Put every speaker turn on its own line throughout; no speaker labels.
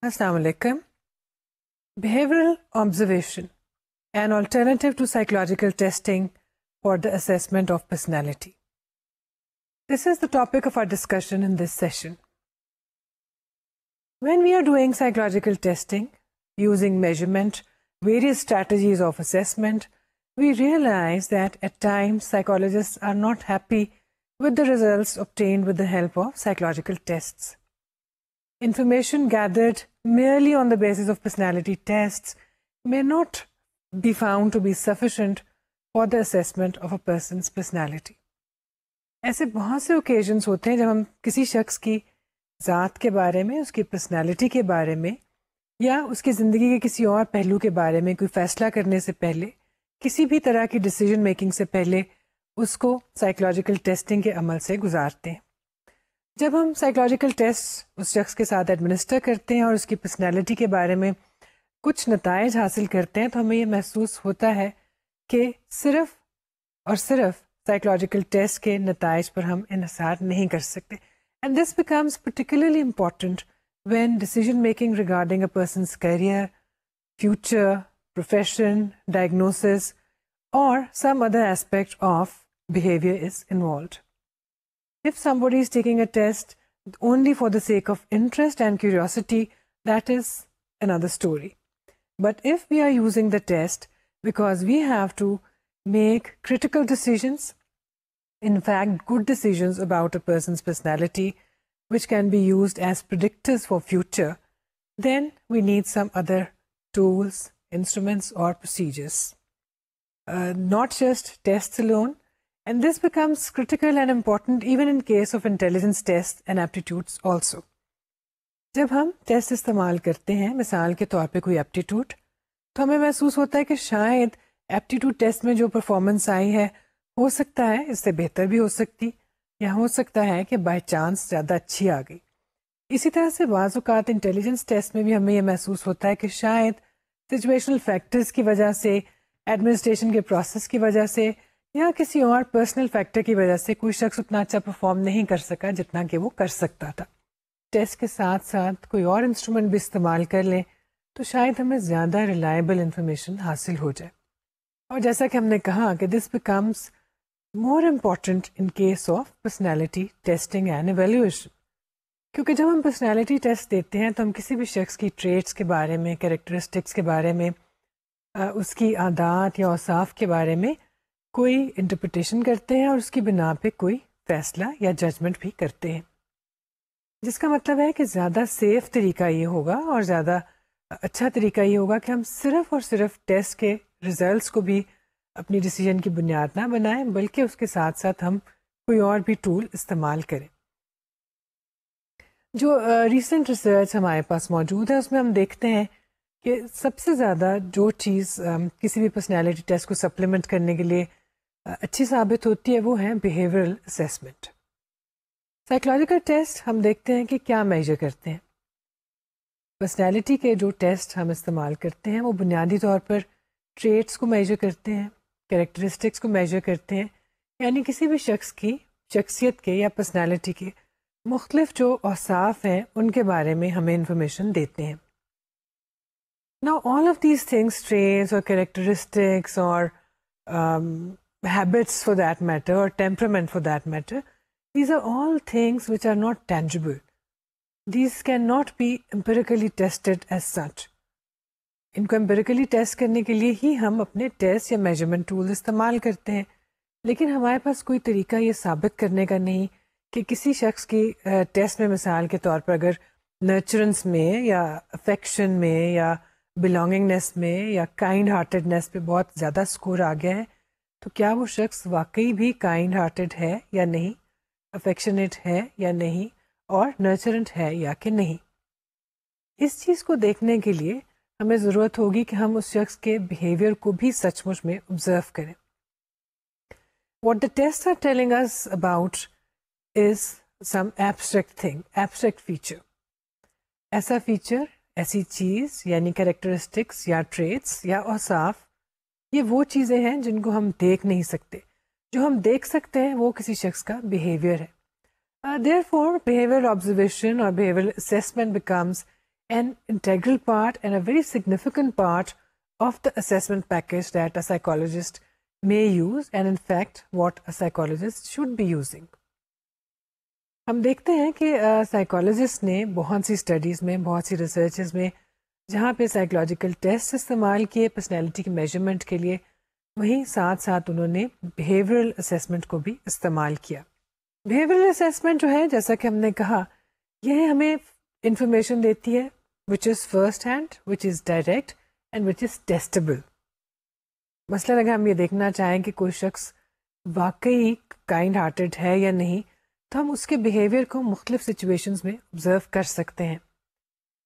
Assalamu alaikum. Behavioral observation, an alternative to psychological testing for the assessment of personality. This is the topic of our discussion in this session. When we are doing psychological testing, using measurement, various strategies of assessment, we realize that at times psychologists are not happy with the results obtained with the help of psychological tests. Information gathered merely on the basis of personality tests may not be found to be sufficient for the assessment of a person's personality. ایسے بہت سے occasions ہوتے ہیں جب ہم کسی شخص کی ذات کے بارے میں، اس کی پرسنالٹی کے بارے میں یا اس کی زندگی کے کسی اور پہلو کے بارے میں کوئی فیصلہ کرنے سے پہلے، کسی بھی طرح کی ڈیسیژن میکنگ سے پہلے اس کو سائیکولوجیکل ٹیسٹنگ کے عمل سے گزارتے ہیں. جب ہم سائیکولوجیکل ٹیسٹ اس شخص کے ساتھ ایڈمنسٹر کرتے ہیں اور اس کی پرسنالٹی کے بارے میں کچھ نتائج حاصل کرتے ہیں تو ہمیں یہ محسوس ہوتا ہے کہ صرف اور صرف سائیکولوجیکل ٹیسٹ کے نتائج پر ہم انحصار نہیں کر سکتے. And this becomes particularly important when decision making regarding a person's career, future, profession, diagnosis اور some other aspect of behavior is involved. If somebody is taking a test only for the sake of interest and curiosity, that is another story. But if we are using the test because we have to make critical decisions, in fact good decisions about a person's personality, which can be used as predictors for future, then we need some other tools, instruments or procedures. Not just tests alone. And this becomes critical and important even in case of intelligence tests and aptitudes also. جب ہم test استعمال کرتے ہیں، مثال کے طور پہ کوئی ایپٹیٹیوڈ، تو ہمیں محسوس ہوتا ہے کہ شاید ایپٹیٹیوڈ ٹیسٹ میں جو پرفارمنس آئی ہے ہو سکتا ہے اس سے بہتر بھی ہو سکتی، یا ہو سکتا ہے کہ بائی چانس زیادہ اچھی آ گئی. اسی طرح سے بعض اوقات انٹیلیجنس ٹیسٹ میں بھی ہمیں یہ محسوس ہوتا ہے کہ شاید سچویشنل فیکٹرز کی وجہ سے، ایڈمنسٹریشن کے پروسیس کی وجہ سے یا کسی اور پرسنل فیکٹر کی وجہ سے کوئی شخص اتنا اچھا پرفارم نہیں کر سکا جتنا کہ وہ کر سکتا تھا. ٹیسٹ کے ساتھ ساتھ کوئی اور انسٹرومنٹ بھی استعمال کر لیں تو شاید ہمیں زیادہ ریلائبل انفارمیشن حاصل ہو جائے. اور جیسا کہ ہم نے کہا کہ this becomes more important in case of personality testing and evaluation. کیونکہ جب ہم پرسنالٹی ٹیسٹ دیتے ہیں تو ہم کسی بھی شخص کی ٹریٹس کے بارے میں، کریکٹرسٹکس کے بارے میں، اس کی عادات یا اوصاف کے بارے میں کوئی انٹرپریٹیشن کرتے ہیں اور اس کی بنا پہ کوئی فیصلہ یا ججمنٹ بھی کرتے ہیں، جس کا مطلب ہے کہ زیادہ سیف طریقہ یہ ہوگا اور زیادہ اچھا طریقہ یہ ہوگا کہ ہم صرف اور صرف ٹیسٹ کے ریزلٹس کو بھی اپنی ڈیسیژن کی بنیاد نہ بنائیں، بلکہ اس کے ساتھ ساتھ ہم کوئی اور بھی ٹول استعمال کریں. جو ریسنٹ ریسرچ ہمارے پاس موجود ہے اس میں ہم دیکھتے ہیں کہ سب سے زیادہ جو چیز کسی بھی پرسنالٹی ٹیسٹ کو سپلیمنٹ کرنے کے لیے اچھی ثابت ہوتی ہے وہ ہے بیہیورل اسیسمنٹ. سائیکولوجیکل ٹیسٹ ہم دیکھتے ہیں کہ کیا میجر کرتے ہیں. پرسنالٹی کے جو ٹیسٹ ہم استعمال کرتے ہیں وہ بنیادی طور پر ٹریٹس کو میجر کرتے ہیں، کریکٹرسٹکس کو میجر کرتے ہیں، یعنی کسی بھی شخص کی شخصیت کے یا پرسنالٹی کے مختلف جو اوصاف ہیں ان کے بارے میں ہمیں انفارمیشن دیتے ہیں. Now all of these things, traits or characteristics or habits for that matter or temperament for that matter, these are all things which are not tangible. These cannot be empirically tested as such. ان کو empirically test کرنے کے لیے ہی ہم اپنے test یا measurement tool استعمال کرتے ہیں، لیکن ہمارے پاس کوئی طریقہ یہ ثابت کرنے کا نہیں کہ کسی شخص کی ٹیسٹ میں مثال کے طور پر اگر نرچرنس میں یا افیکشن میں یا بلانگنگنیس میں یا کائنڈ ہارٹیڈنیس پہ بہت زیادہ اسکور آ گیا ہے تو کیا وہ شخص واقعی بھی کائنڈ ہارٹیڈ ہے یا نہیں، افیکشنیٹ ہے یا نہیں، اور نرچرنٹ ہے یا کہ نہیں. اس چیز کو دیکھنے کے لیے ہمیں ضرورت ہوگی کہ ہم اس شخص کے بیہیویئر کو بھی سچ مچ میں آبزرو کریں. What the tests are telling us about is some abstract thing, abstract feature. ایسا فیچر، ایسی چیز یعنی کریکٹرسٹکس یا ٹریٹس یا اوصاف، یہ وہ چیزیں ہیں جن کو ہم دیکھ نہیں سکتے. جو ہم دیکھ سکتے ہیں وہ کسی شخص کا بیہیویئر ہے. Therefore, behavioral observation or behavioral assessment becomes an integral part and a very significant part of the assessment package that a psychologist may use, and in fact what a psychologist should be using. ہم دیکھتے ہیں کہ psychologist نے بہت سی studies میں، بہت سی researches میں جہاں پہ سائیکولوجیکل ٹیسٹ استعمال کیے پرسنالٹی کے میجرمنٹ کے لیے، وہیں ساتھ ساتھ انہوں نے بیہیورل اسیسمنٹ کو بھی استعمال کیا. بیہیورل اسیسمنٹ جو ہے، جیسا کہ ہم نے کہا، یہ ہمیں انفارمیشن دیتی ہے which is first hand, which is direct and which is testable. مثلاً اگر ہم یہ دیکھنا چاہیں کہ کوئی شخص واقعی کائنڈ ہارٹیڈ ہے یا نہیں، تو ہم اس کے بیہیویئر کو مختلف سچویشنز میں آبزرو کر سکتے ہیں.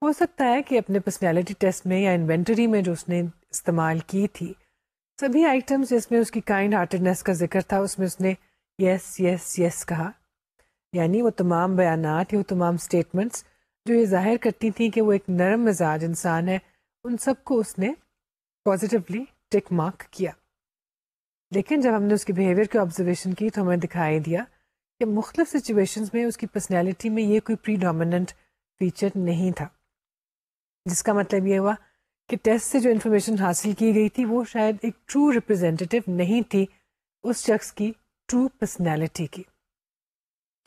ہو سکتا ہے کہ اپنے پرسنالٹی ٹیسٹ میں یا انوینٹری میں جو اس نے استعمال کی تھی، سبھی آئٹمس جس میں اس کی کائنڈ ہارٹیڈنس کا ذکر تھا، اس میں اس نے یس یس یس کہا. یعنی وہ تمام بیانات یا وہ تمام اسٹیٹمنٹس جو یہ ظاہر کرتی تھیں کہ وہ ایک نرم مزاج انسان ہے، ان سب کو اس نے پازیٹیولی ٹک مارک کیا. لیکن جب ہم نے اس کے بیہیویئر کی آبزرویشن کی تو ہمیں دکھائی دیا کہ مختلف سچویشنز میں اس کی پرسنالٹی میں یہ کوئی پری ڈومیننٹ فیچر نہیں تھا، جس کا مطلب یہ ہوا کہ ٹیسٹ سے جو انفارمیشن حاصل کی گئی تھی وہ شاید ایک ٹرو ریپرزینٹیو نہیں تھی اس شخص کی ٹرو پرسنالٹی کی.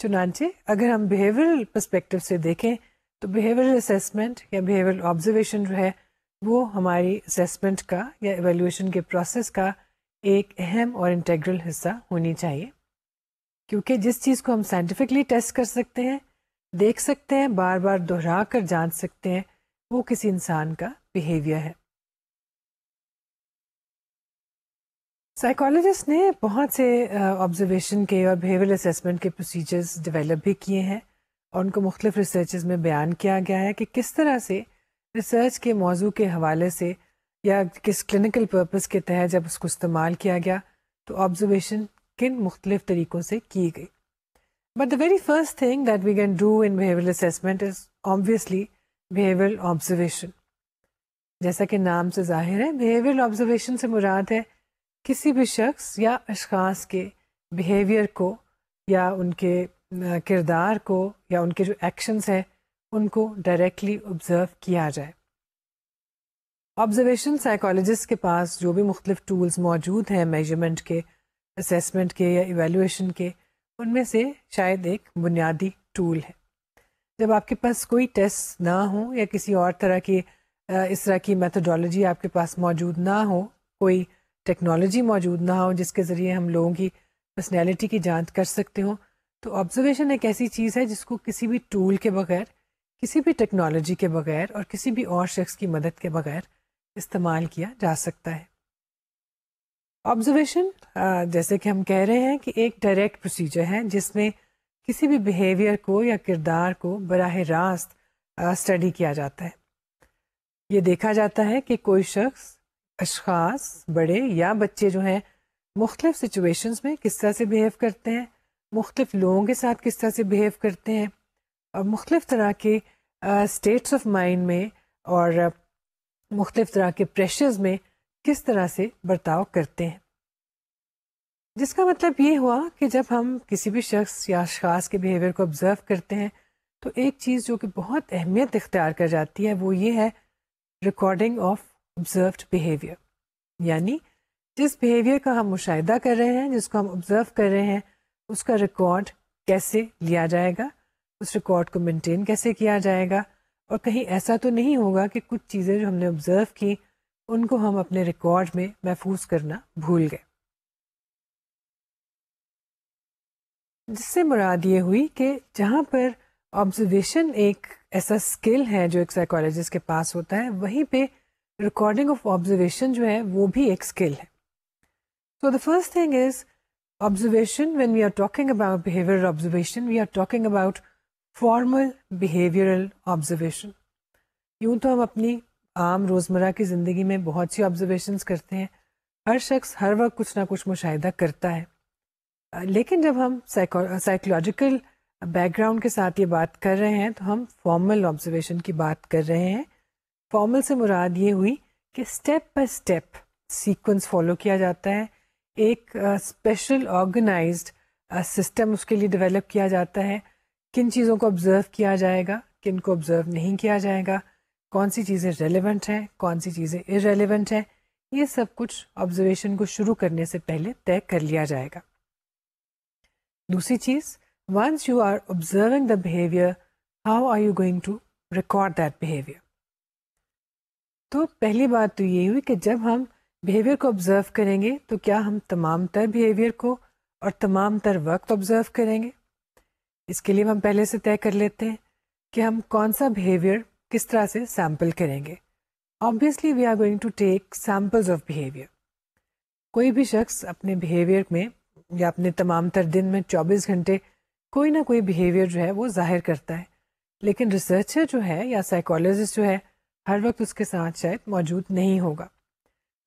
چنانچہ اگر ہم بیہیورل پرسپیکٹو سے دیکھیں تو بیہیورل اسیسمنٹ یا بیہیورل آبزرویشن جو ہے وہ ہماری اسیسمنٹ کا یا ایویلویشن کے پروسیس کا ایک اہم اور انٹیگرل حصہ ہونی چاہیے، کیونکہ جس چیز کو ہم سائنٹیفکلی ٹیسٹ کر سکتے ہیں، دیکھ سکتے ہیں، بار بار دہرا کر جان سکتے ہیں، وہ کسی انسان کا بیہیویئر ہے. سائیکالوجسٹ نے بہت سے آبزرویشن کے اور بیہیویئر اسیسمنٹ کے پروسیجرز ڈیولپ بھی کیے ہیں، اور ان کو مختلف ریسرچز میں بیان کیا گیا ہے کہ کس طرح سے ریسرچ کے موضوع کے حوالے سے یا کس کلینکل پرپز کے تحت جب اس کو استعمال کیا گیا تو آبزرویشن کن مختلف طریقوں سے کی گئی. But the very first thing that we can do in behaviour assessment is obviously behaviour observation. جیسا کہ نام سے ظاہر ہے، بیہیویئر آبزرویشن سے مراد ہے کسی بھی شخص یا اشخاص کے بیہیویئر کو یا ان کے کردار کو یا ان کے جو ایکشنز ہیں ان کو ڈائریکٹلی آبزرو کیا جائے. آبزرویشن سائیکالوجسٹ کے پاس جو بھی مختلف ٹولز موجود ہیں میجرمنٹ کے، اسیسمنٹ کے یا ایویلویشن کے، ان میں سے شاید ایک بنیادی ٹول ہے. جب آپ کے پاس کوئی ٹیسٹ نہ ہو یا کسی اور طرح کی اس طرح کی میتھڈالوجی آپ کے پاس موجود نہ ہو، کوئی ٹیکنالوجی موجود نہ ہو جس کے ذریعے ہم لوگوں کی پرسنالٹی کی جانچ کر سکتے ہوں، تو آبزرویشن ایک ایسی چیز ہے جس کو کسی بھی ٹول کے بغیر، کسی بھی ٹیکنالوجی کے بغیر اور کسی بھی اور شخص کی مدد کے بغیر استعمال کیا جا سکتا ہے. آبزرویشن جیسے کہ ہم کہہ رہے ہیں کہ ایک ڈائریکٹ پروسیجر ہے جس میں کسی بھی بیہیویئر کو یا کردار کو براہ راست اسٹڈی کیا جاتا ہے. یہ دیکھا جاتا ہے کہ کوئی شخص، اشخاص بڑے یا بچے جو ہیں مختلف سچویشنز میں کس طرح سے بیہیو کرتے ہیں، مختلف لوگوں کے ساتھ کس طرح سے بیہیو کرتے ہیں، اور مختلف طرح کے اسٹیٹس آف مائنڈ میں اور مختلف طرح کے پریشرز میں کس طرح سے برتاؤ کرتے ہیں. جس کا مطلب یہ ہوا کہ جب ہم کسی بھی شخص یا اشخاص کے بیہیویئر کو آبزرو کرتے ہیں تو ایک چیز جو کہ بہت اہمیت اختیار کر جاتی ہے وہ یہ ہے ریکارڈنگ آف آبزروڈ بیہیویئر. یعنی جس بیہیویئر کا ہم مشاہدہ کر رہے ہیں، جس کو ہم آبزرو کر رہے ہیں، اس کا ریکارڈ کیسے لیا جائے گا، اس ریکارڈ کو مینٹین کیسے کیا جائے گا، اور کہیں ایسا تو نہیں ہوگا کہ کچھ چیزیں جو ہم نے آبزرو کی ان کو ہم اپنے ریکارڈ میں محفوظ کرنا بھول گئے. جس سے مراد یہ ہوئی کہ جہاں پر آبزرویشن ایک ایسا اسکل ہے جو ایک سائیکالوجسٹ کے پاس ہوتا ہے، وہیں پہ ریکارڈنگ آف آبزرویشن جو ہے وہ بھی ایک اسکل ہے. So the first thing is observation. When we are talking about behavioral observation, we are talking about formal behavioral observation. یوں تو ہم اپنی عام روزمرہ کی زندگی میں بہت سی آبزرویشنس کرتے ہیں، ہر شخص ہر وقت کچھ نہ کچھ مشاہدہ کرتا ہے، لیکن جب ہم سائیکولوجیکل بیک گراؤنڈ کے ساتھ یہ بات کر رہے ہیں تو ہم فارمل آبزرویشن کی بات کر رہے ہیں. فارمل سے مراد یہ ہوئی کہ step by step sequence follow کیا جاتا ہے، ایک اسپیشل آرگنائزڈ سسٹم اس کے لیے ڈیولپ کیا جاتا ہے. کن چیزوں کو آبزرو کیا جائے گا، کن کو آبزرو نہیں کیا جائے گا، کون سی چیزیں ریلیونٹ ہیں, کون سی چیزیں ارریلیونٹ ہیں, یہ سب کچھ آبزرویشن کو شروع کرنے سے پہلے طے کر لیا جائے گا. دوسری چیز, once you are observing the behavior, how are you going to record that behavior؟ تو پہلی بات تو یہ ہوئی کہ جب ہم بیہیویئر کو آبزرو کریں گے تو کیا ہم تمام تر بیہیویئر کو اور تمام تر وقت آبزرو کریں گے. اس کے لیے ہم پہلے سے طے کر لیتے ہیں کہ ہم کون سا بیہیویئر کس طرح سے سیمپل کریں گے. Obviously we are going to take samples of behavior. کوئی بھی شخص اپنے بیہیویئر میں یا اپنے تمام تر دن میں 24 گھنٹے کوئی نہ کوئی بیہیویئر جو ہے وہ ظاہر کرتا ہے, لیکن ریسرچر جو ہے یا سائیکالوجسٹ جو ہے ہر وقت اس کے ساتھ شاید موجود نہیں ہوگا.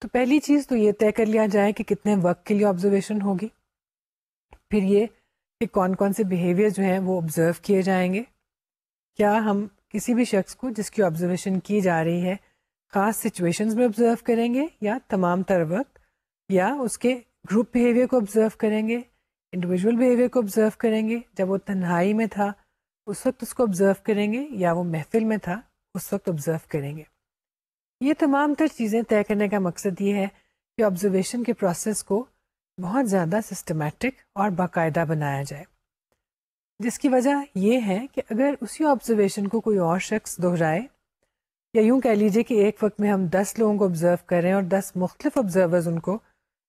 تو پہلی چیز تو یہ طے کر لیا جائے کہ کتنے وقت کے لیے آبزرویشن ہوگی, پھر یہ کہ کون کون سے بیہیویئر جو ہیں وہ آبزرو کیے جائیں گے. کیا ہم کسی بھی شخص کو جس کی آبزرویشن کی جا رہی ہے خاص سچویشنز میں آبزرو کریں گے یا تمام تر وقت, یا اس کے گروپ بیہیویئر کو آبزرو کریں گے, انڈیویجول بیہیویئر کو آبزرو کریں گے, جب وہ تنہائی میں تھا اس وقت اس کو آبزرو کریں گے, یا وہ محفل میں تھا اس وقت آبزرو کریں گے. یہ تمام تر چیزیں طے کرنے کا مقصد یہ ہے کہ آبزرویشن کے پروسیس کو بہت زیادہ سسٹمیٹک اور باقاعدہ بنایا جائے, جس کی وجہ یہ ہے کہ اگر اسی آبزرویشن کو کوئی اور شخص دہرائے, یا یوں کہہ لیجیے کہ ایک وقت میں ہم 10 لوگوں کو آبزرو کر رہے ہیں اور 10 مختلف آبزرورز ان کو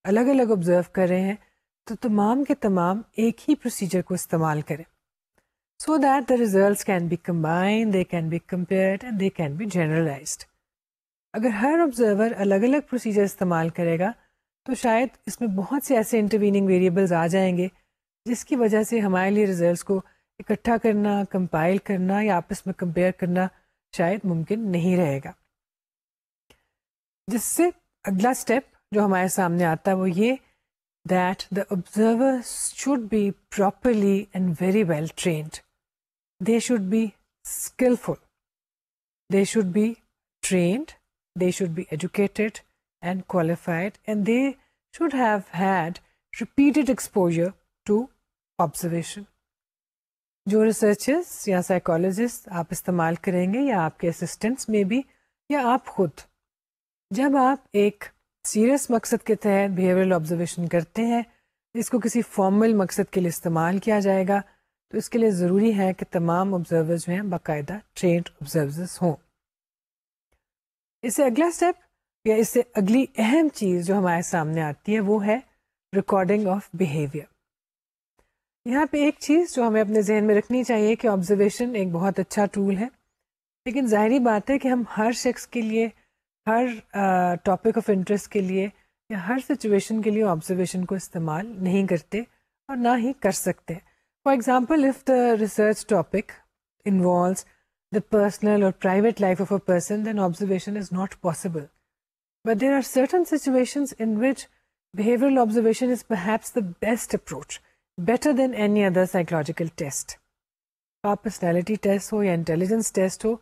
الگ الگ آبزرو کر رہے ہیں, تو تمام کے تمام ایک ہی پروسیجر کو استعمال کریں, so that the results can be combined, they can be compared and they can be generalised. اگر ہر آبزرور الگ الگ پروسیجر استعمال کرے گا تو شاید اس میں بہت سے ایسے انٹرویننگ ویریبلز آ جائیں گے جس کی وجہ سے ہمارے لیے ریزلٹس کو اکٹھا کرنا, کمپائل کرنا یا آپس میں کمپیئر کرنا شاید ممکن نہیں رہے گا. جس سے اگلا اسٹیپ جو ہمارے سامنے آتا ہے وہ یہ that the observers should be properly and very well trained. They should be skillful. They should be trained. They should be educated and qualified, and they should have had repeated exposure to observation. جو researchers یا psychologist آپ استعمال کریں گے یا آپ کے assistants میں بھی یا آپ خود, جب آپ ایک سیریس مقصد کے تحت بیہیویئرل آبزرویشن کرتے ہیں جس کو کسی فارمل مقصد کے لیے استعمال کیا جائے گا, تو اس کے لیے ضروری ہے کہ تمام آبزرورز جو ہیں باقاعدہ ٹرینڈ آبزرورز ہوں. اس سے اگلا اسٹیپ یا اس سے اگلی اہم چیز جو ہمارے سامنے آتی ہے وہ ہے ریکارڈنگ آف بیہیویئر. یہاں پہ ایک چیز جو ہمیں اپنے ذہن میں رکھنی چاہیے کہ آبزرویشن ایک بہت اچھا ٹول ہے, لیکن ظاہری بات ہے کہ ہم ہر شخص کے لیے, ہر ٹاپک آف انٹرسٹ کے لیے یا ہر سچویشن کے لیے آبزرویشن کو استعمال نہیں کرتے اور نہ ہی کر سکتے. For example, if the research topic involves the personal or private life of a person, then observation is not possible. But there are certain situations in which behavioral observation is perhaps the best approach, better than any other psychological test. آپ personality test ہو یا intelligence test ہو,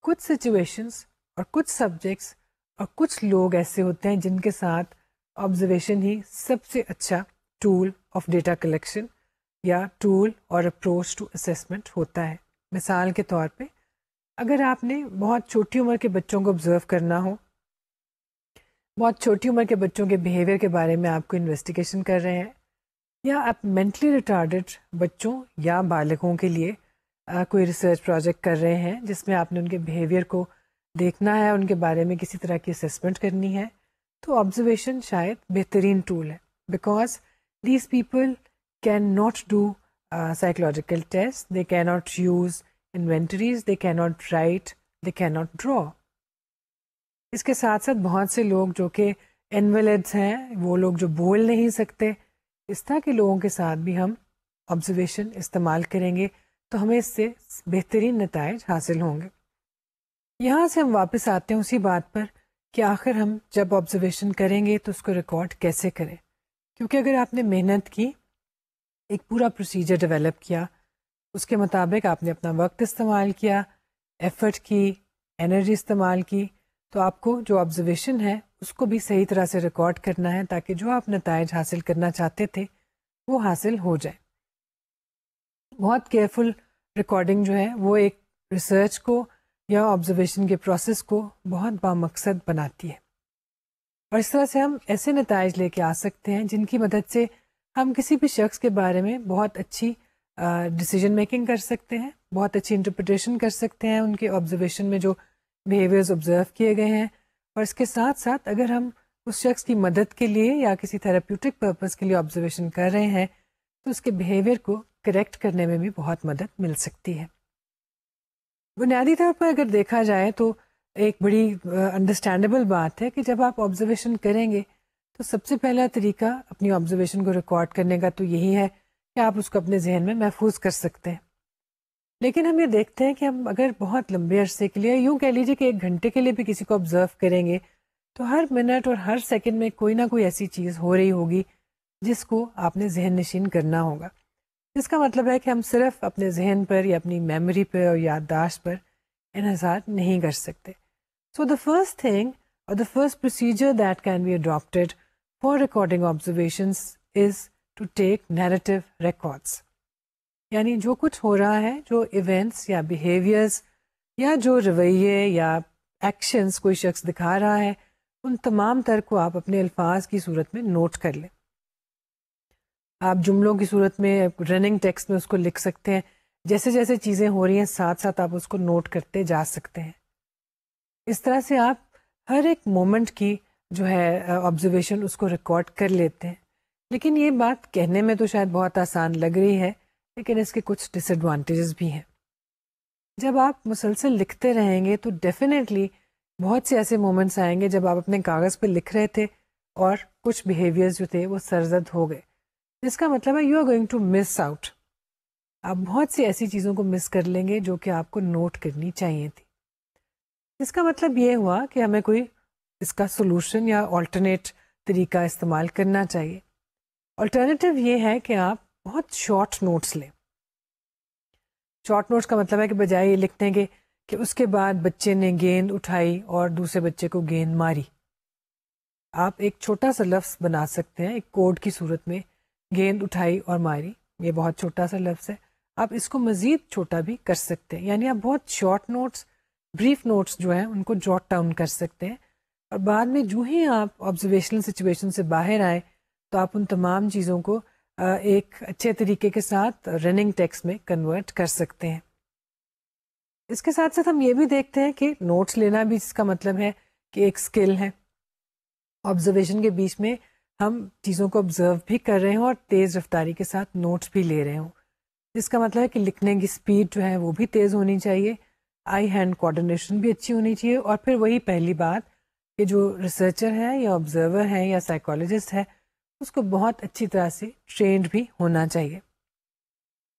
کچھ situations اور کچھ subjects اور کچھ لوگ ایسے ہوتے ہیں جن کے ساتھ آبزرویشن ہی سب سے اچھا ٹول آف ڈیٹا کلیکشن یا ٹول اور اپروچ ٹو اسیسمنٹ ہوتا ہے. مثال کے طور پہ اگر آپ نے بہت چھوٹی عمر کے بچوں کو آبزرو کرنا ہو, بہت چھوٹی عمر کے بچوں کے بیہیویئر کے بارے میں آپ کو انویسٹیگیشن کر رہے ہیں, یا آپ مینٹلی ریٹارڈڈ بچوں یا بالغوں کے لیے کوئی ریسرچ پروجیکٹ کر رہے ہیں جس میں آپ نے ان کے بیہیویئر کو دیکھنا ہے, ان کے بارے میں کسی طرح کی اسیسمنٹ کرنی ہے, تو آبزرویشن شاید بہترین ٹول ہے. Because these people can not do psychological tests, they cannot use inventories, they cannot write, they cannot draw. اس کے ساتھ ساتھ بہت سے لوگ جو کہ انویلڈس ہیں, وہ لوگ جو بول نہیں سکتے, اس طرح کے لوگوں کے ساتھ بھی ہم آبزرویشن استعمال کریں گے تو ہمیں اس سے بہترین نتائج حاصل ہوں گے. یہاں سے ہم واپس آتے ہیں اسی بات پر کہ آخر ہم جب آبزرویشن کریں گے تو اس کو ریکارڈ کیسے کریں, کیونکہ اگر آپ نے محنت کی, ایک پورا پروسیجر ڈیولپ کیا, اس کے مطابق آپ نے اپنا وقت استعمال کیا, ایفرٹ کی, انرجی استعمال کی, تو آپ کو جو آبزرویشن ہے اس کو بھی صحیح طرح سے ریکارڈ کرنا ہے تاکہ جو آپ نتائج حاصل کرنا چاہتے تھے وہ حاصل ہو جائے. بہت کیئرفل ریکارڈنگ جو ہے وہ ایک ریسرچ کو یا آبزرویشن کے پروسیس کو بہت بامقصد بناتی ہے. اور اس طرح سے ہم ایسے نتائج لے کے آ سکتے ہیں جن کی مدد سے ہم کسی بھی شخص کے بارے میں بہت اچھی ڈیسیجن میکنگ کر سکتے ہیں, بہت اچھی انٹرپریٹیشن کر سکتے ہیں ان کے آبزرویشن میں جو بیہیویئرز آبزرو کیے گئے ہیں. اور اس کے ساتھ ساتھ اگر ہم اس شخص کی مدد کے لیے یا کسی تھراپیوٹک پرپز کے لیے آبزرویشن کر رہے ہیں تو اس کے بیہیویئر کو کریکٹ کرنے میں بھی بہت مدد مل سکتی ہے. بنیادی طور پر اگر دیکھا جائے تو ایک بڑی انڈرسٹینڈیبل بات ہے کہ جب آپ آبزرویشن کریں گے تو سب سے پہلا طریقہ اپنی آبزرویشن کو ریکارڈ کرنے کا تو یہی ہے کہ آپ اس کو اپنے ذہن میں محفوظ کر سکتے ہیں. لیکن ہم یہ دیکھتے ہیں کہ ہم اگر بہت لمبے عرصے کے لیے, یوں کہہ لیجیے کہ 1 گھنٹے کے لیے بھی کسی کو آبزرو کریں گے تو ہر منٹ اور ہر سیکنڈ میں کوئی نہ کوئی ایسی چیز ہو رہی ہوگی جس کو آپ نے ذہن نشین کرنا ہوگا. جس کا مطلب ہے کہ ہم صرف اپنے ذہن پر یا اپنی میموری پہ اور یادداشت پر انحصار نہیں کر سکتے. سو دا فرسٹ تھنگ اور the first procedure that can be adapted for recording observations is to take narrative records. یعنی جو کچھ ہو رہا ہے, جو ایونٹس یا بیہیویئرز یا جو رویے یا ایکشنز کوئی شخص دکھا رہا ہے, ان تمام تر کو آپ اپنے الفاظ کی صورت میں نوٹ کر لیں. آپ جملوں کی صورت میں رننگ ٹیکسٹ میں اس کو لکھ سکتے ہیں. جیسے جیسے چیزیں ہو رہی ہیں ساتھ ساتھ آپ اس کو نوٹ کرتے جا سکتے ہیں. اس طرح سے آپ ہر ایک مومنٹ کی جو ہے آبزرویشن اس کو ریکارڈ کر لیتے ہیں. لیکن یہ بات کہنے میں تو شاید بہت آسان لگ رہی ہے, لیکن اس کے کچھ ڈس ایڈوانٹیجز بھی ہیں. جب آپ مسلسل لکھتے رہیں گے تو ڈیفینیٹلی بہت سے ایسے مومنٹس آئیں گے جب آپ اپنے کاغذ پہ لکھ رہے تھے اور کچھ بیہیویئرز جو تھے وہ سرزد ہو گئے. جس کا مطلب ہے you are going to miss out. آپ بہت سی ایسی چیزوں کو مس کر لیں گے جو کہ آپ کو نوٹ کرنی چاہیے تھی. اس کا مطلب یہ ہوا کہ ہمیں کوئی اس کا سولوشن یا آلٹرنیٹ طریقہ استعمال کرنا چاہیے. آلٹرنیٹیو یہ ہے کہ آپ بہت شارٹ نوٹس لیں. شارٹ نوٹس کا مطلب ہے کہ بجائے یہ لکھتے ہیں کہ اس کے بعد بچے نے گیند اٹھائی اور دوسرے بچے کو گیند ماری, آپ ایک چھوٹا سا لفظ بنا سکتے ہیں ایک کوڈ کی صورت میں, گیند اٹھائی اور ماری. یہ بہت چھوٹا سا لفظ ہے, آپ اس کو مزید چھوٹا بھی کر سکتے ہیں. یعنی آپ بہت شارٹ نوٹس, بریف نوٹس جو ہیں ان کو جوٹ ڈاؤن کر سکتے ہیں, اور بعد میں جو ہی آپ آبزرویشنل سچویشن سے باہر آئیں تو آپ ان تمام چیزوں کو ایک اچھے طریقے کے ساتھ رننگ ٹیکسٹ میں کنورٹ کر سکتے ہیں. اس کے ساتھ ساتھ ہم یہ بھی دیکھتے ہیں کہ نوٹس لینا بھی اس کا مطلب ہے کہ ایک اسکل ہے. آبزرویشن کے بیچ میں ہم چیزوں کو آبزرو بھی کر رہے ہوں اور تیز رفتاری کے ساتھ نوٹس بھی لے رہے ہوں, جس کا مطلب ہے کہ لکھنے کی سپیڈ جو ہے وہ بھی تیز ہونی چاہیے, آئی ہینڈ کوآرڈینیشن بھی اچھی ہونی چاہیے, اور پھر وہی پہلی بات کہ جو ریسرچر ہے یا آبزرور ہے یا سائیکالوجسٹ ہے اس کو بہت اچھی طرح سے ٹرینڈ بھی ہونا چاہیے.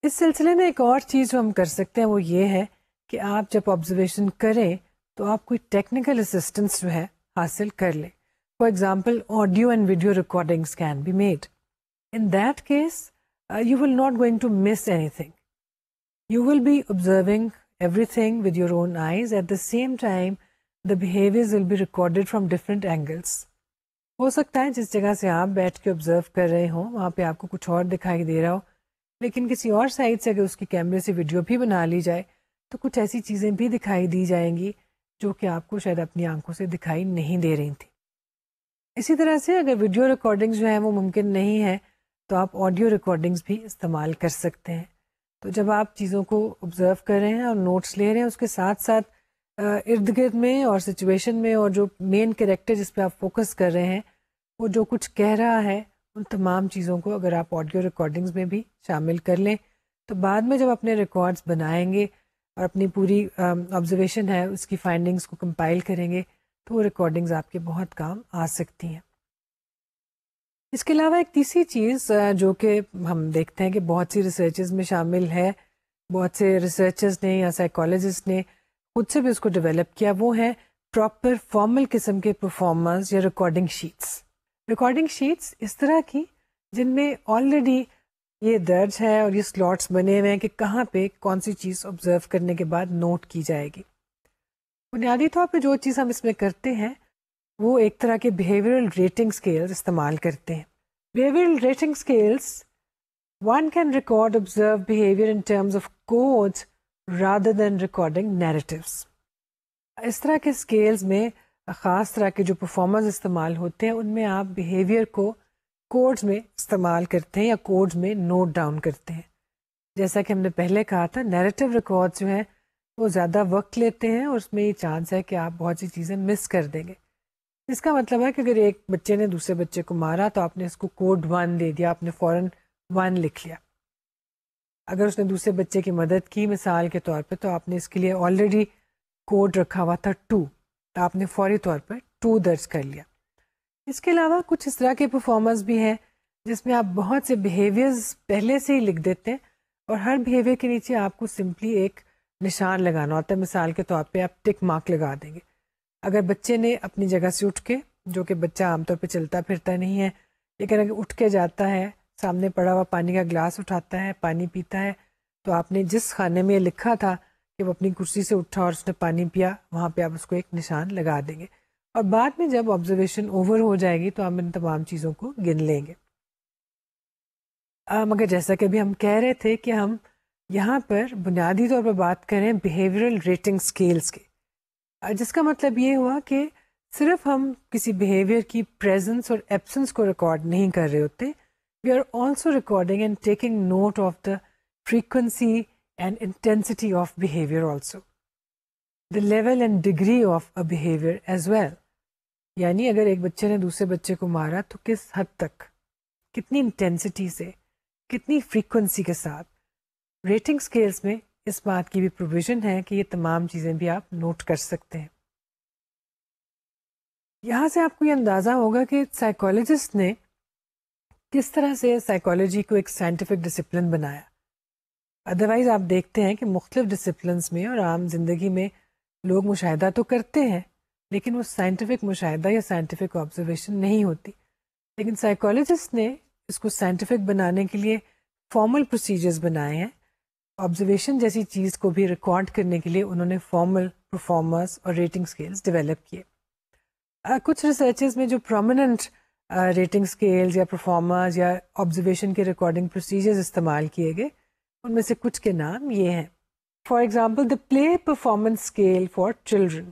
اس سلسلے میں ایک اور چیز جو ہم کر سکتے ہیں وہ یہ ہے کہ آپ جب آبزرویشن کریں تو آپ کوئی ٹیکنیکل اسسٹنس جو ہے حاصل کر لیں. For example, audio and video recordings can be made. In that case, you will not going to miss anything. You will be observing everything with your own eyes. At the same time, the behaviors will be recorded from different angles. ہو سکتا ہے جس جگہ سے آپ بیٹھ کے observe کر رہے ہوں وہاں پہ آپ کو کچھ اور دکھائی دے رہا ہو, لیکن کسی اور سائڈ سے اگر اس کی کیمرے سے ویڈیو بھی بنا لی جائے تو کچھ ایسی چیزیں بھی دکھائی دی جائیں گی جو کہ آپ کو شاید اپنی آنکھوں سے دکھائی نہیں دے رہی تھی. اسی طرح سے اگر ویڈیو ریکارڈنگز جو ہیں وہ ممکن نہیں ہے تو آپ آڈیو ریکارڈنگز بھی استعمال کر سکتے ہیں. تو جب آپ چیزوں کو آبزرو کر رہے ہیں اور نوٹس لے رہے ہیں اس کے ساتھ ساتھ ارد گرد میں اور سچویشن میں اور جو مین کریکٹر جس پہ آپ فوکس کر رہے ہیں وہ جو کچھ کہہ رہا ہے ان تمام چیزوں کو اگر آپ آڈیو ریکارڈنگز میں بھی شامل کر لیں تو بعد میں جب اپنے ریکارڈز بنائیں گے اور اپنی پوری آبزرویشن ہے اس کی فائنڈنگز کو کمپائل کریں گے تو وہ ریکارڈنگز آپ کے بہت کام آ سکتی ہیں. اس کے علاوہ ایک تیسری چیز جو کہ ہم دیکھتے ہیں کہ بہت سی ریسرچز میں شامل ہے, بہت سے ریسرچرز نے یا سائیکالوجسٹ نے خود سے بھی اس کو ڈیولپ کیا, وہ ہے پراپر فارمل قسم کے پرفارمنس یا ریکارڈنگ شیٹس. ریکارڈنگ شیٹس اس طرح کی جن میں آلریڈی یہ درج ہے اور یہ سلاٹس بنے ہوئے ہیں کہ کہاں پہ کون سی چیز آبزرو کرنے کے بعد نوٹ کی جائے گی. بنیادی طور پہ جو چیز ہم اس میں کرتے ہیں وہ ایک طرح کے بیہیویئرل ریٹنگ اسکیلز استعمال کرتے ہیں. Behavioural rating scales one can record observed behavior in terms of codes rather than recording narratives. اس طرح کے اسکیلز میں خاص طرح کے جو پرفارمرز استعمال ہوتے ہیں ان میں آپ بیہیویئر کو کوڈز میں استعمال کرتے ہیں یا کوڈز میں نوٹ ڈاؤن کرتے ہیں. جیسا کہ ہم نے پہلے کہا تھا نیریٹو ریکارڈ جو ہیں وہ زیادہ وقت لیتے ہیں اور اس میں یہ چانس ہے کہ آپ بہت سی چیزیں مس کر دیں گے. اس کا مطلب ہے کہ اگر ایک بچے نے دوسرے بچے کو مارا تو آپ نے اس کو کوڈ 1 دے دیا, آپ نے فوراً 1 لکھ لیا. اگر اس نے دوسرے بچے کی مدد کی مثال کے طور پہ تو آپ نے اس کے لیے آلریڈی کوڈ رکھا ہوا تھا 2, تو آپ نے فوری طور پر 2 درج کر لیا. اس کے علاوہ کچھ اس طرح کے پرفارمرز بھی ہیں جس میں آپ بہت سے بیہیویئرز پہلے سے ہی لکھ دیتے ہیں اور ہر بیہیویئر کے نیچے آپ کو سمپلی ایک نشان لگانا ہوتا ہے. مثال کے طور پہ آپ ٹک مارک لگا دیں گے. اگر بچے نے اپنی جگہ سے اٹھ کے, جو کہ بچہ عام طور پہ چلتا پھرتا نہیں ہے, لیکن اگر اٹھ کے جاتا ہے, سامنے پڑا ہوا پانی کا گلاس اٹھاتا ہے, پانی پیتا ہے, تو آپ نے جس خانے میں یہ لکھا تھا کہ وہ اپنی کرسی سے اٹھا اور اس نے پانی پیا, وہاں پہ آپ اس کو ایک نشان لگا دیں گے. اور بعد میں جب آبزرویشن اوور ہو جائے گی تو ہم ان تمام چیزوں کو گن لیں گے. مگر جیسا کہ ابھی ہم کہہ رہے تھے کہ ہم یہاں پر بنیادی طور پر بات کریں بیہیورل ریٹنگ اسکیلس کے, جس کا مطلب یہ ہوا کہ صرف ہم کسی بیہیویئر کی پریزنس اور ایبسنس کو ریکارڈ نہیں کر رہے ہوتے, we are also recording and taking note of the frequency and intensity of behavior also. The level and degree of a behavior as well. یعنی اگر ایک بچے نے دوسرے بچے کو مارا تو کس حد تک, کتنی انٹینسٹی سے, کتنی فریکوینسی کے ساتھ. ریٹنگ اسکیلس میں اس بات کی بھی پروویژن ہے کہ یہ تمام چیزیں بھی آپ نوٹ کر سکتے ہیں. یہاں سے آپ کو یہ اندازہ ہوگا کہ سائیکالوجسٹ نے کس طرح سے سائیکالوجی کو ایک سائنٹیفک ڈسپلن بنایا. ادروائز آپ دیکھتے ہیں کہ مختلف ڈسپلنس میں اور عام زندگی میں لوگ مشاہدہ تو کرتے ہیں لیکن وہ سائنٹیفک مشاہدہ یا سائنٹیفک آبزرویشن نہیں ہوتی. لیکن سائیکالوجسٹ نے اس کو سائنٹیفک بنانے کے لیے فارمل پروسیجرز بنائے ہیں. آبزرویشن جیسی چیز کو بھی ریکارڈ کرنے کے لیے انہوں نے فارمل پرفارمرز اور ریٹنگ اسکیلز ڈیولپ کیے. کچھ ریسرچز میں جو پرومیننٹ ریٹنگ اسکیلز یا پرفارمرز یا آبزرویشن کے ریکارڈنگ پروسیجرز استعمال کیے گئے, ان میں سے کچھ کے نام یہ ہیں. For example the play performance scale for children,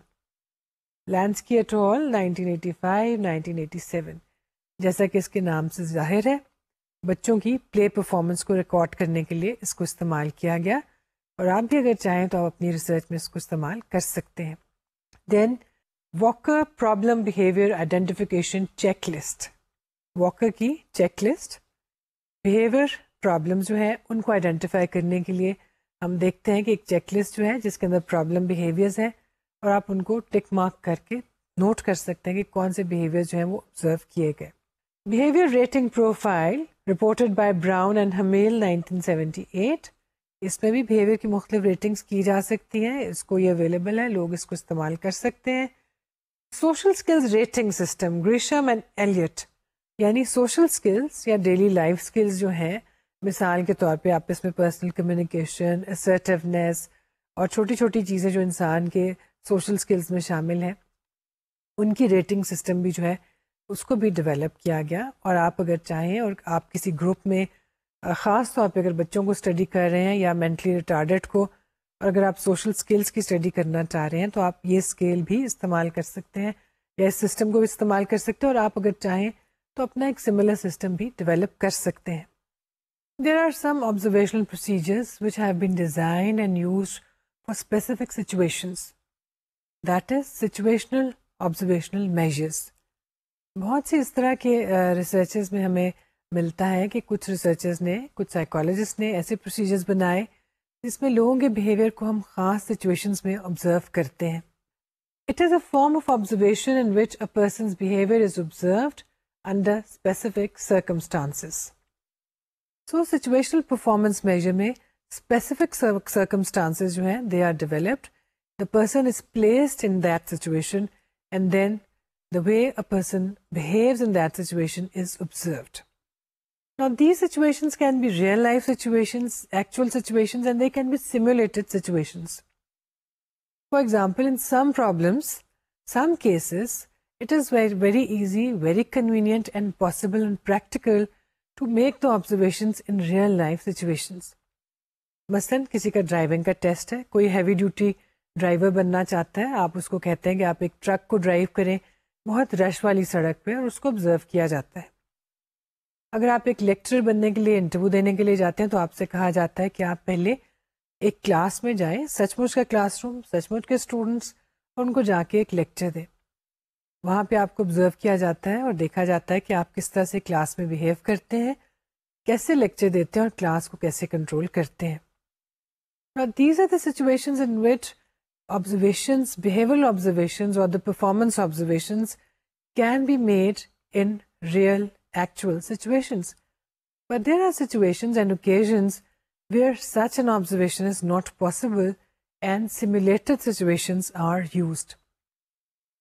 Lansky et al 1985-1987. جیسا کہ اس کے نام سے ظاہر ہے بچوں کی پلے پرفارمنس کو ریکارڈ کرنے کے لیے اس کو استعمال کیا گیا, اور آپ بھی اگر چاہیں تو آپ اپنی ریسرچ میں اس کو استعمال کر سکتے ہیں. Then Walker problem behaviour identification checklist. Walker کی چیک لسٹ بیہیویئر پرابلم جو ہے ان کو آئیڈینٹیفائی کرنے کے لیے ہم دیکھتے ہیں کہ ایک چیک لسٹ جو ہے جس کے اندر پرابلم بیہیویئرز ہیں, اور آپ ان کو ٹک مارک کر کے نوٹ کر سکتے ہیں کہ کون سے بیہیویئر جو ہیں وہ آبزرو کیے گئے. Behaviour rating profile reported by Brown and Hamill 1978. اس میں بھی بیہیویئر کی مختلف ریٹنگز کی جا سکتی ہیں, اس کو یہ اویلیبل ہے, لوگ اس کو استعمال کر سکتے ہیں. Social skills rating system Gresham and Elliott, یعنی سوشل اسکلز یا ڈیلی لائف اسکلز جو ہیں, مثال کے طور پہ آپس میں پرسنل کمیونیکیشن, اسرٹیونیس اور چھوٹی چھوٹی چیزیں جو انسان کے سوشل اسکلز میں شامل ہیں, ان کی ریٹنگ سسٹم بھی جو ہے اس کو بھی ڈیولپ کیا گیا. اور آپ اگر چاہیں اور آپ کسی گروپ میں خاص طور پہ اگر بچوں کو اسٹڈی کر رہے ہیں یا مینٹلی ریٹارڈڈ کو, اور اگر آپ سوشل اسکلز کی اسٹڈی کرنا چاہ رہے ہیں تو آپ یہ اسکیل بھی استعمال کر سکتے ہیں یا اس سسٹم کو بھی استعمال کر سکتے ہیں, اور آپ اگر چاہیں تو اپنا ایک سملر سسٹم بھی ڈیولپ کر سکتے ہیں. There are some observational procedures which have been designed and used for specific situations. That is, situational observational measures. بہت سی اس طرح کے ریسرچز میں ہمیں ملتا ہے کہ کچھ ریسرچرز نے, کچھ سائیکالوجسٹ نے ایسے پروسیجرز بنائے جس میں لوگوں کے بیہیویئر کو ہم خاص سچویشنز میں آبزرو کرتے ہیں. It is a form of observation in which a person's behavior is observed under specific circumstances. So situational performance measure میں specific circumstances جو ہیں they are developed, the person is placed in that situation and then the way a person behaves in that situation is observed. Now these situations can be real life situations, actual situations, and they can be simulated situations. For example, in some problems, some cases, it is very, very easy, very convenient and possible and practical to make the observations in real life situations. مثلاً کسی کا driving کا test ہے, کوئی heavy duty driver بننا چاہتا ہے، آپ اس کو کہتے ہیں کہ آپ ایک ٹرک کو ڈرائیو کریں بہت رش والی سڑک پہ، اور اس کو آبزرو کیا جاتا ہے. اگر آپ ایک لیکچرر بننے کے لیے انٹرویو دینے کے لیے جاتے ہیں تو آپ سے کہا جاتا ہے کہ آپ پہلے ایک کلاس میں جائیں، سچ مچ کا کلاس روم، سچ مچ کے اسٹوڈنٹس، اور ان کو جا کے ایک لیکچر دیں. وہاں پہ آپ کو آبزرو کیا جاتا ہے اور دیکھا جاتا ہے کہ آپ کس طرح سے کلاس میں بیہیو کرتے ہیں، کیسے لیکچر دیتے ہیں اور کلاس کو کیسے کنٹرول کرتے ہیں. These are the situations in which observations, behavioral observations or the performance observations can be made in real, actual situations. But there are situations and occasions where such an observation is not possible and simulated situations are used.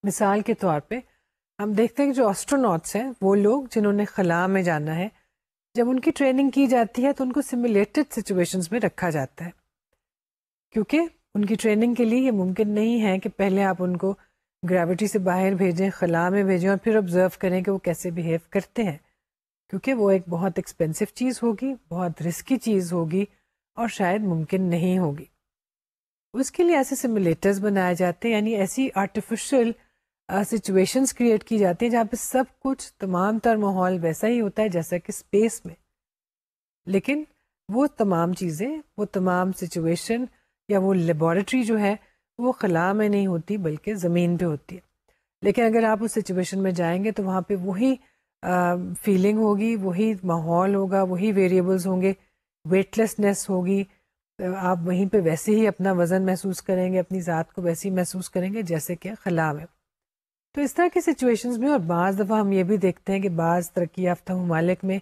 مثال کے طور پہ ہم دیکھتے ہیں کہ جو astronauts ہیں، وہ لوگ جنہوں نے خلا میں جانا ہے، جب ان کی ٹریننگ کی جاتی ہے تو ان کو سیمولیٹڈ سچویشنز میں رکھا جاتا ہے، کیونکہ ان کی ٹریننگ کے لیے یہ ممکن نہیں ہے کہ پہلے آپ ان کو گریوٹی سے باہر بھیجیں، خلا میں بھیجیں اور پھر آبزرو کریں کہ وہ کیسے بیہیو کرتے ہیں، کیونکہ وہ ایک بہت ایکسپینسو چیز ہوگی، بہت رسکی چیز ہوگی اور شاید ممکن نہیں ہوگی. اس کے لیے ایسے سیمولیٹرز بنائے جاتے ہیں، یعنی ایسی آرٹیفیشل سچویشنز کریٹ کی جاتی ہیں جہاں پہ سب کچھ تمام تر ماحول ویسا ہی ہوتا ہے جیسا کہ اسپیس میں، لیکن وہ تمام چیزیں، وہ تمام سچویشن یا وہ لیبارٹری جو ہے وہ خلا میں نہیں ہوتی بلکہ زمین پہ ہوتی ہے. لیکن اگر آپ اس سچویشن میں جائیں گے تو وہاں پہ وہی فیلنگ ہوگی، وہی ماحول ہوگا، وہی ویریبلز ہوں گے، ویٹ لیسنیس ہوگی، آپ وہیں پہ ویسے ہی اپنا وزن محسوس کریں گے، اپنی ذات کو ویسے ہی محسوس کریں گے جیسے کہ خلا میں. تو اس طرح کی سچویشنز میں، اور بعض دفعہ ہم یہ بھی دیکھتے ہیں کہ بعض ترقی یافتہ ممالک میں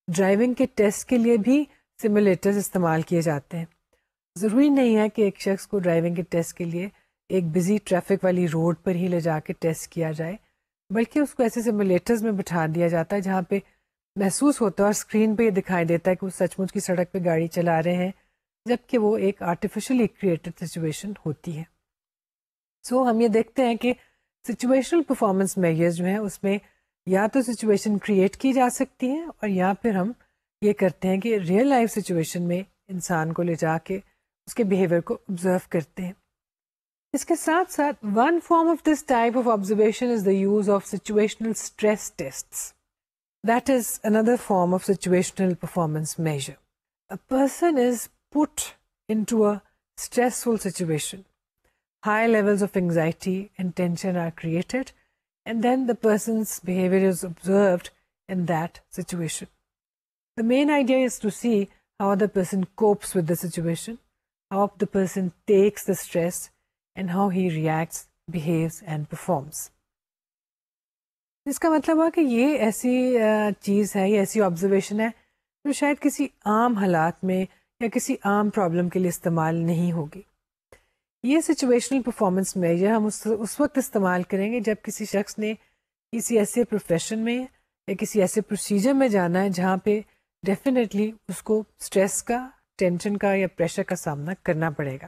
ڈرائیونگ کے ٹیسٹ کے لیے بھی سیمولیٹرز استعمال کیے جاتے ہیں. ضروری نہیں ہے کہ ایک شخص کو ڈرائیونگ کے ٹیسٹ کے لیے ایک بزی ٹریفک والی روڈ پر ہی لے جا کے ٹیسٹ کیا جائے، بلکہ اس کو ایسے سیمولیٹرز میں بٹھا دیا جاتا ہے جہاں پہ محسوس ہوتا ہے اور اسکرین پہ یہ دکھائی دیتا ہے کہ وہ سچ مچ کی سڑک پہ گاڑی چلا رہے ہیں، جبکہ وہ ایک آرٹیفیشلی کریٹڈ سچویشن ہوتی ہے. سو ہم یہ دیکھتے ہیں کہ سچویشنل پرفارمنس میجرز جو ہیں اس میں یا تو سچویشن کریٹ کی جا سکتی ہیں، اور یا پھر ہم یہ کرتے ہیں کہ ریئل لائف سچویشن میں انسان کو لے جا کے اس کے بیہیویئر کو آبزرو کرتے ہیں. اس کے ساتھ ساتھ one form of this type of observation is the use of situational stress tests. That is another form of situational performance measure. A person is put into a stressful situation. High levels of anxiety and tension are created, and then the person's behavior is observed in that situation. The main idea is to see how the person copes with the situation, how the person takes the stress, and how he reacts, behaves, and performs. اس کا مطلب ہے کہ یہ ایسی چیز ہے، یہ ایسی آبزرویشن ہے جو شاید کسی عام حالات میں یا کسی عام پرابلم کے لیے استعمال نہیں ہوگی. یہ سچویشنل پرفارمنس میجر ہم اس وقت استعمال کریں گے جب کسی شخص نے کسی ایسے پروفیشن میں یا کسی ایسے پروسیجر میں جانا ہے جہاں پہ ڈیفینیٹلی اس کو اسٹریس کا، ٹینشن کا یا پریشر کا سامنا کرنا پڑے گا.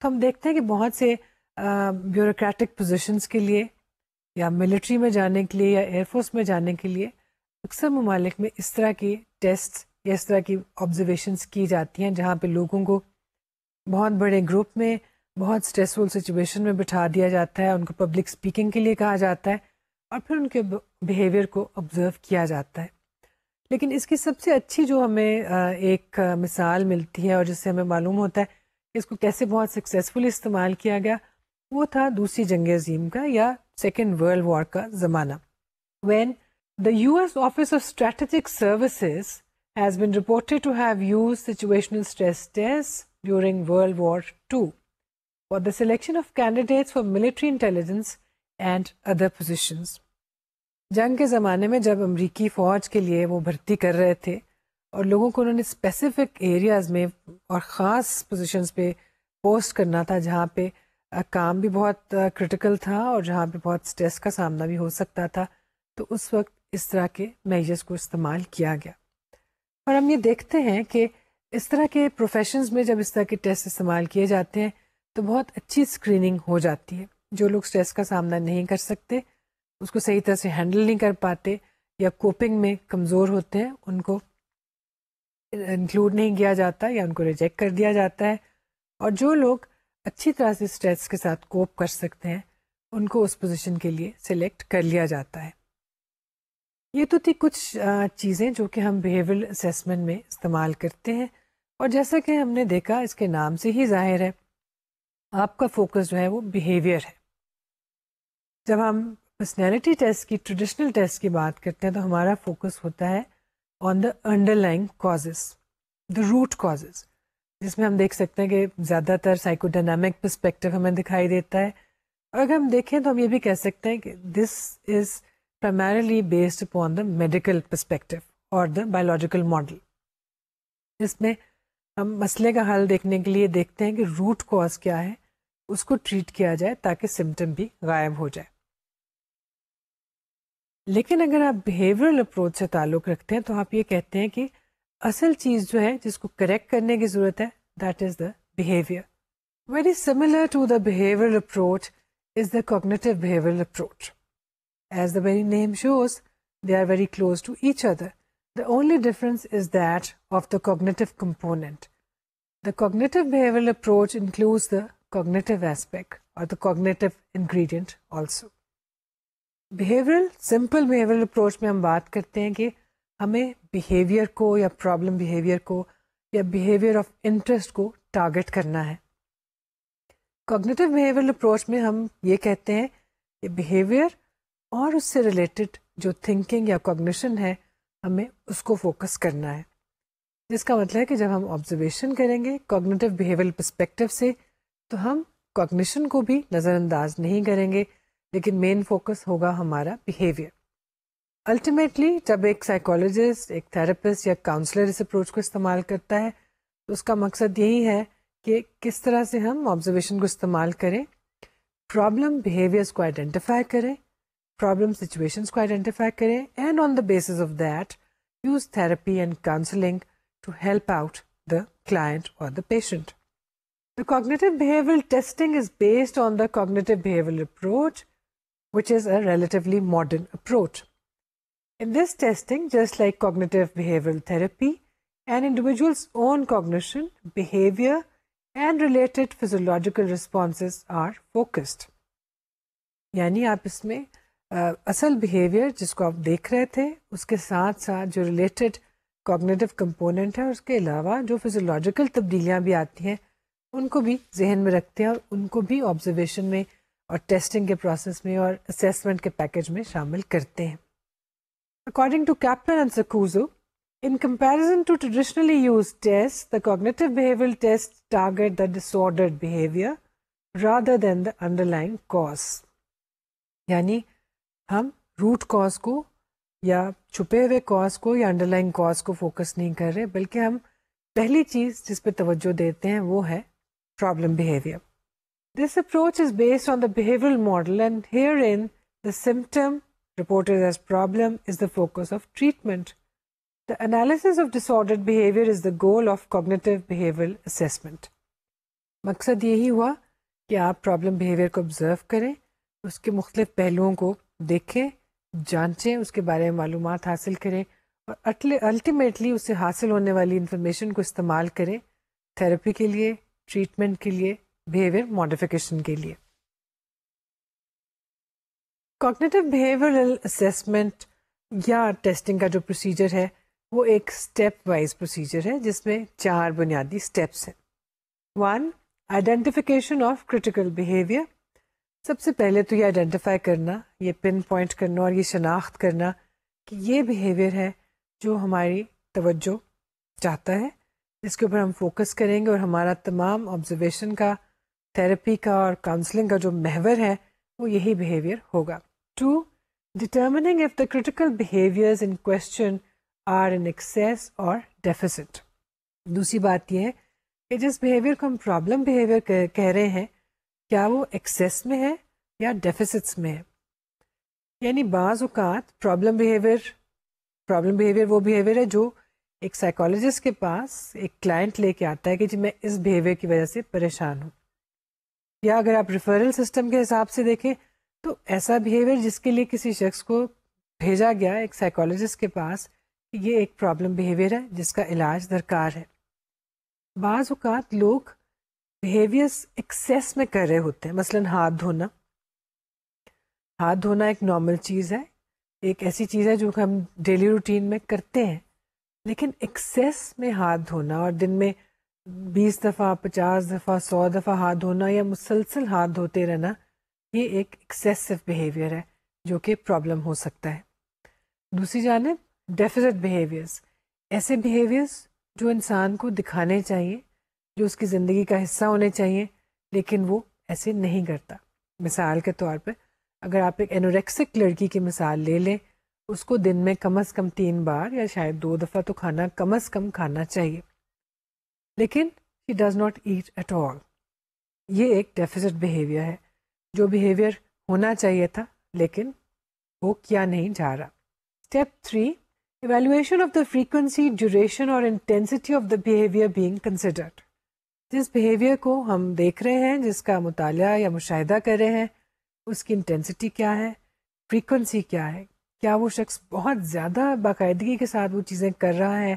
تو ہم دیکھتے ہیں کہ بہت سے بیوروکریٹک پوزیشنس کے لیے یا ملٹری میں جانے کے لیے یا ایئر فورس میں جانے کے لیے اکثر ممالک میں اس طرح کی ٹیسٹ یا اس طرح کی آبزرویشنس کی جاتی ہیں جہاں پہ لوگوں کو بہت بڑے گروپ میں بہت اسٹریسفل سچویشن میں بٹھا دیا جاتا ہے، ان کو پبلک اسپیکنگ کے لیے کہا جاتا ہے اور پھر ان کے بیہیویئر کو آبزرو کیا جاتا ہے. لیکن اس کی سب سے اچھی جو ہمیں ایک مثال ملتی ہے اور جس سے ہمیں معلوم ہوتا ہے کہ اس کو کیسے بہت سکسیزفلی استعمال کیا گیا، وہ تھا دوسری جنگ عظیم کا یا سیکنڈ ورلڈ وار کا زمانہ. When the US Office of Strategic Services has been reported to have used situational stress tests during World War II for the selection of candidates for military intelligence and other positions. جنگ کے زمانے میں جب امریکی فوج کے لیے وہ بھرتی کر رہے تھے اور لوگوں کو انہوں نے اسپیسیفک ایریاز میں اور خاص پوزیشنز پہ پوسٹ کرنا تھا جہاں پہ کام بھی بہت کرٹیکل تھا اور جہاں پہ بہت اسٹریس کا سامنا بھی ہو سکتا تھا، تو اس وقت اس طرح کے میجرز کو استعمال کیا گیا. اور ہم یہ دیکھتے ہیں کہ اس طرح کے پروفیشنز میں جب اس طرح کے ٹیسٹ استعمال کیے جاتے ہیں تو بہت اچھی اسکریننگ ہو جاتی ہے. جو لوگ اسٹریس کا سامنا نہیں کر سکتے، اس کو صحیح طرح سے ہینڈل نہیں کر پاتے یا کوپنگ میں کمزور ہوتے ہیں، ان کو انکلوڈ نہیں کیا جاتا یا ان کو ریجیکٹ کر دیا جاتا ہے. اور جو لوگ اچھی طرح سے اسٹریس کے ساتھ کوپ کر سکتے ہیں ان کو اس پوزیشن کے لیے سلیکٹ کر لیا جاتا ہے. یہ تو تھی کچھ چیزیں جو کہ ہم بیہیویئرل اسیسمنٹ میں استعمال کرتے ہیں, اور جیسا کہ ہم نے دیکھا اس کے نام سے ہی ظاہر ہے آپ کا فوکس جو ہے وہ بیہیویئر ہے. جب ہم پرسنالٹی ٹیسٹ کی ٹریڈیشنل ٹیسٹ کی بات کرتے ہیں تو ہمارا فوکس ہوتا ہے on the underline causes, the root causes, جس میں ہم دیکھ سکتے ہیں کہ زیادہ تر سائیکو ڈائنامک پرسپیکٹو ہمیں دکھائی دیتا ہے. اور اگر ہم دیکھیں تو ہم یہ بھی کہہ سکتے ہیں کہ دس از primarily based upon the medical perspective or the biological model. اس میں ہم مسئلے کا حل دیکھنے کے لیے دیکھتے ہیں کہ روٹ کاز کیا ہے, اس کو ٹریٹ کیا جائے تاکہ سمٹم بھی غائب ہو جائے. لیکن اگر آپ بیہیویئرل اپروچ سے تعلق رکھتے ہیں تو آپ یہ کہتے ہیں کہ اصل چیز جو ہے جس کو کریکٹ کرنے کی ضرورت ہے that is the behaviour. Very similar to the behavioural approach is the cognitive behavioural approach. As the very name shows, they are very close to each other. The only difference is that of the cognitive component. The cognitive behavioral approach includes the cognitive aspect or the cognitive ingredient also. Simple behavioral approach میں ہم بات کرتے ہیں کہ ہمیں behavior کو یا problem behavior کو یا behavior of interest کو target کرنا ہے. Cognitive behavioral approach میں ہم یہ کہتے ہیں کہ behavior اور اس سے ریلیٹڈ جو تھنکنگ یا کوگنیشن ہے ہمیں اس کو فوکس کرنا ہے, جس کا مطلب ہے کہ جب ہم آبزرویشن کریں گے کوگنیٹو بیہیویئرل پرسپیکٹو سے تو ہم کوگنیشن کو بھی نظر انداز نہیں کریں گے, لیکن مین فوکس ہوگا ہمارا بیہیویئر. الٹیمیٹلی جب ایک سائیکالوجسٹ, ایک تھراپسٹ یا کاؤنسلر اس اپروچ کو استعمال کرتا ہے تو اس کا مقصد یہی ہے کہ کس طرح سے ہم آبزرویشن کو استعمال کریں, پرابلم بیہیویئرس کو آئیڈینٹیفائی کریں, problem situations کو identify کریں, and on the basis of that use therapy and counseling to help out the client or the patient. The cognitive behavioral testing is based on the cognitive behavioral approach, which is a relatively modern approach. In this testing, just like cognitive behavioral therapy, an individual's own cognition, behavior, and related physiological responses are focused. یعنی آپ اس میں اصل behaviour جس کو آپ دیکھ رہے تھے اس کے ساتھ ساتھ جو ریلیٹڈ کوگنیٹو کمپوننٹ ہے, اس کے علاوہ جو فزیولوجیکل تبدیلیاں بھی آتی ہیں ان کو بھی ذہن میں رکھتے ہیں اور ان کو بھی آبزرویشن میں اور ٹیسٹنگ کے پروسیس میں اور اسیسمنٹ کے پیکج میں شامل کرتے ہیں. According to Kaplan and Saccuzzo, in comparison to traditionally used tests, the cognitive behavioral tests target the disordered behavior rather than the underlying cause. یعنی ہم روٹ کاز کو یا چھپے ہوئے کاز کو یا انڈر لائن کاز کو فوکس نہیں کر رہے, بلکہ ہم پہلی چیز جس پہ توجہ دیتے ہیں وہ ہے problem behaviour. This approach is based on the behavioural model and here in the symptom reported as problem is the focus of treatment. The analysis of disordered behavior is the goal of cognitive behavioral assessment. مقصد یہی ہوا کہ آپ problem behaviour کو observe کریں, اس کے مختلف پہلوؤں کو دیکھیں, جانچیں, اس کے بارے میں معلومات حاصل کریں اور الٹیمیٹلی اس سے حاصل ہونے والی انفارمیشن کو استعمال کریں تھراپی کے لیے, ٹریٹمنٹ کے لیے, بیہیویئر ماڈیفیکیشن کے لیے. کوگنیٹو بیہیویئرل اسیسمنٹ یا ٹیسٹنگ کا جو پروسیجر ہے وہ ایک اسٹیپ وائز پروسیجر ہے جس میں 4 بنیادی اسٹیپس ہیں. 1. Identification of critical behaviour. سب سے پہلے تو یہ آئیڈینٹیفائی کرنا, یہ پن پوائنٹ کرنا اور یہ شناخت کرنا کہ یہ بیہیویئر ہے جو ہماری توجہ چاہتا ہے, جس کے اوپر ہم فوکس کریں گے اور ہمارا تمام آبزرویشن کا, تھراپی کا اور کاؤنسلنگ کا جو محور ہے وہ یہی بیہیویئر ہوگا. 2. Determining if the critical behaviors in question are in excess or deficit. دوسری بات یہ ہے کہ جس بیہیویئر کو ہم پرابلم بیہیویئر کہہ رہے ہیں کیا وہ ایکسیس میں ہے یا ڈیفیسٹس میں ہے. یعنی بعض اوقات پرابلم بیہیویئر وہ بیہیویئر ہے جو ایک سائیکالوجسٹ کے پاس ایک کلائنٹ لے کے آتا ہے کہ جی میں اس بیہیویئر کی وجہ سے پریشان ہوں. یا اگر آپ ریفرل سسٹم کے حساب سے دیکھیں تو ایسا بیہیویئر جس کے لیے کسی شخص کو بھیجا گیا ایک سائیکالوجسٹ کے پاس کہ یہ ایک پرابلم بیہیویئر ہے جس کا علاج درکار ہے. بعض اوقات لوگ بیہیویئرس ایکسیس میں کر رہے ہوتے ہیں. مثلاً ہاتھ دھونا ایک نارمل چیز ہے, ایک ایسی چیز ہے جو ہم ڈیلی روٹین میں کرتے ہیں, لیکن ایکسیس میں ہاتھ دھونا اور دن میں 20 دفعہ 50 دفعہ 100 دفعہ ہاتھ دھونا یا مسلسل ہاتھ دھوتے رہنا, یہ ایک ایکسیسو بیہیویئر ہے جو کہ پرابلم ہو سکتا ہے. دوسری جانب ڈیفیزٹ بیہیویئرس, ایسے بیہیویئرس جو انسان کو دکھانے چاہیے, جو اس کی زندگی کا حصہ ہونے چاہیے, لیکن وہ ایسے نہیں کرتا. مثال کے طور پہ اگر آپ ایک اینوریکسک لڑکی کی مثال لے لیں, اس کو دن میں کم از کم 3 بار یا شاید 2 دفعہ تو کھانا کم از کم کھانا چاہیے, لیکن she does not eat at all. یہ ایک ڈیفیزٹ بیہیویئر ہے, جو بیہیویئر ہونا چاہیے تھا لیکن وہ کیا نہیں جا رہا. Step 3, evaluation of the frequency, duration اور intensity of the behaviour being considered. جس بیہیویئر کو ہم دیکھ رہے ہیں, جس کا مطالعہ یا مشاہدہ کر رہے ہیں, اس کی انٹینسٹی کیا ہے, فریکوینسی کیا ہے, کیا وہ شخص بہت زیادہ باقاعدگی کے ساتھ وہ چیزیں کر رہا ہے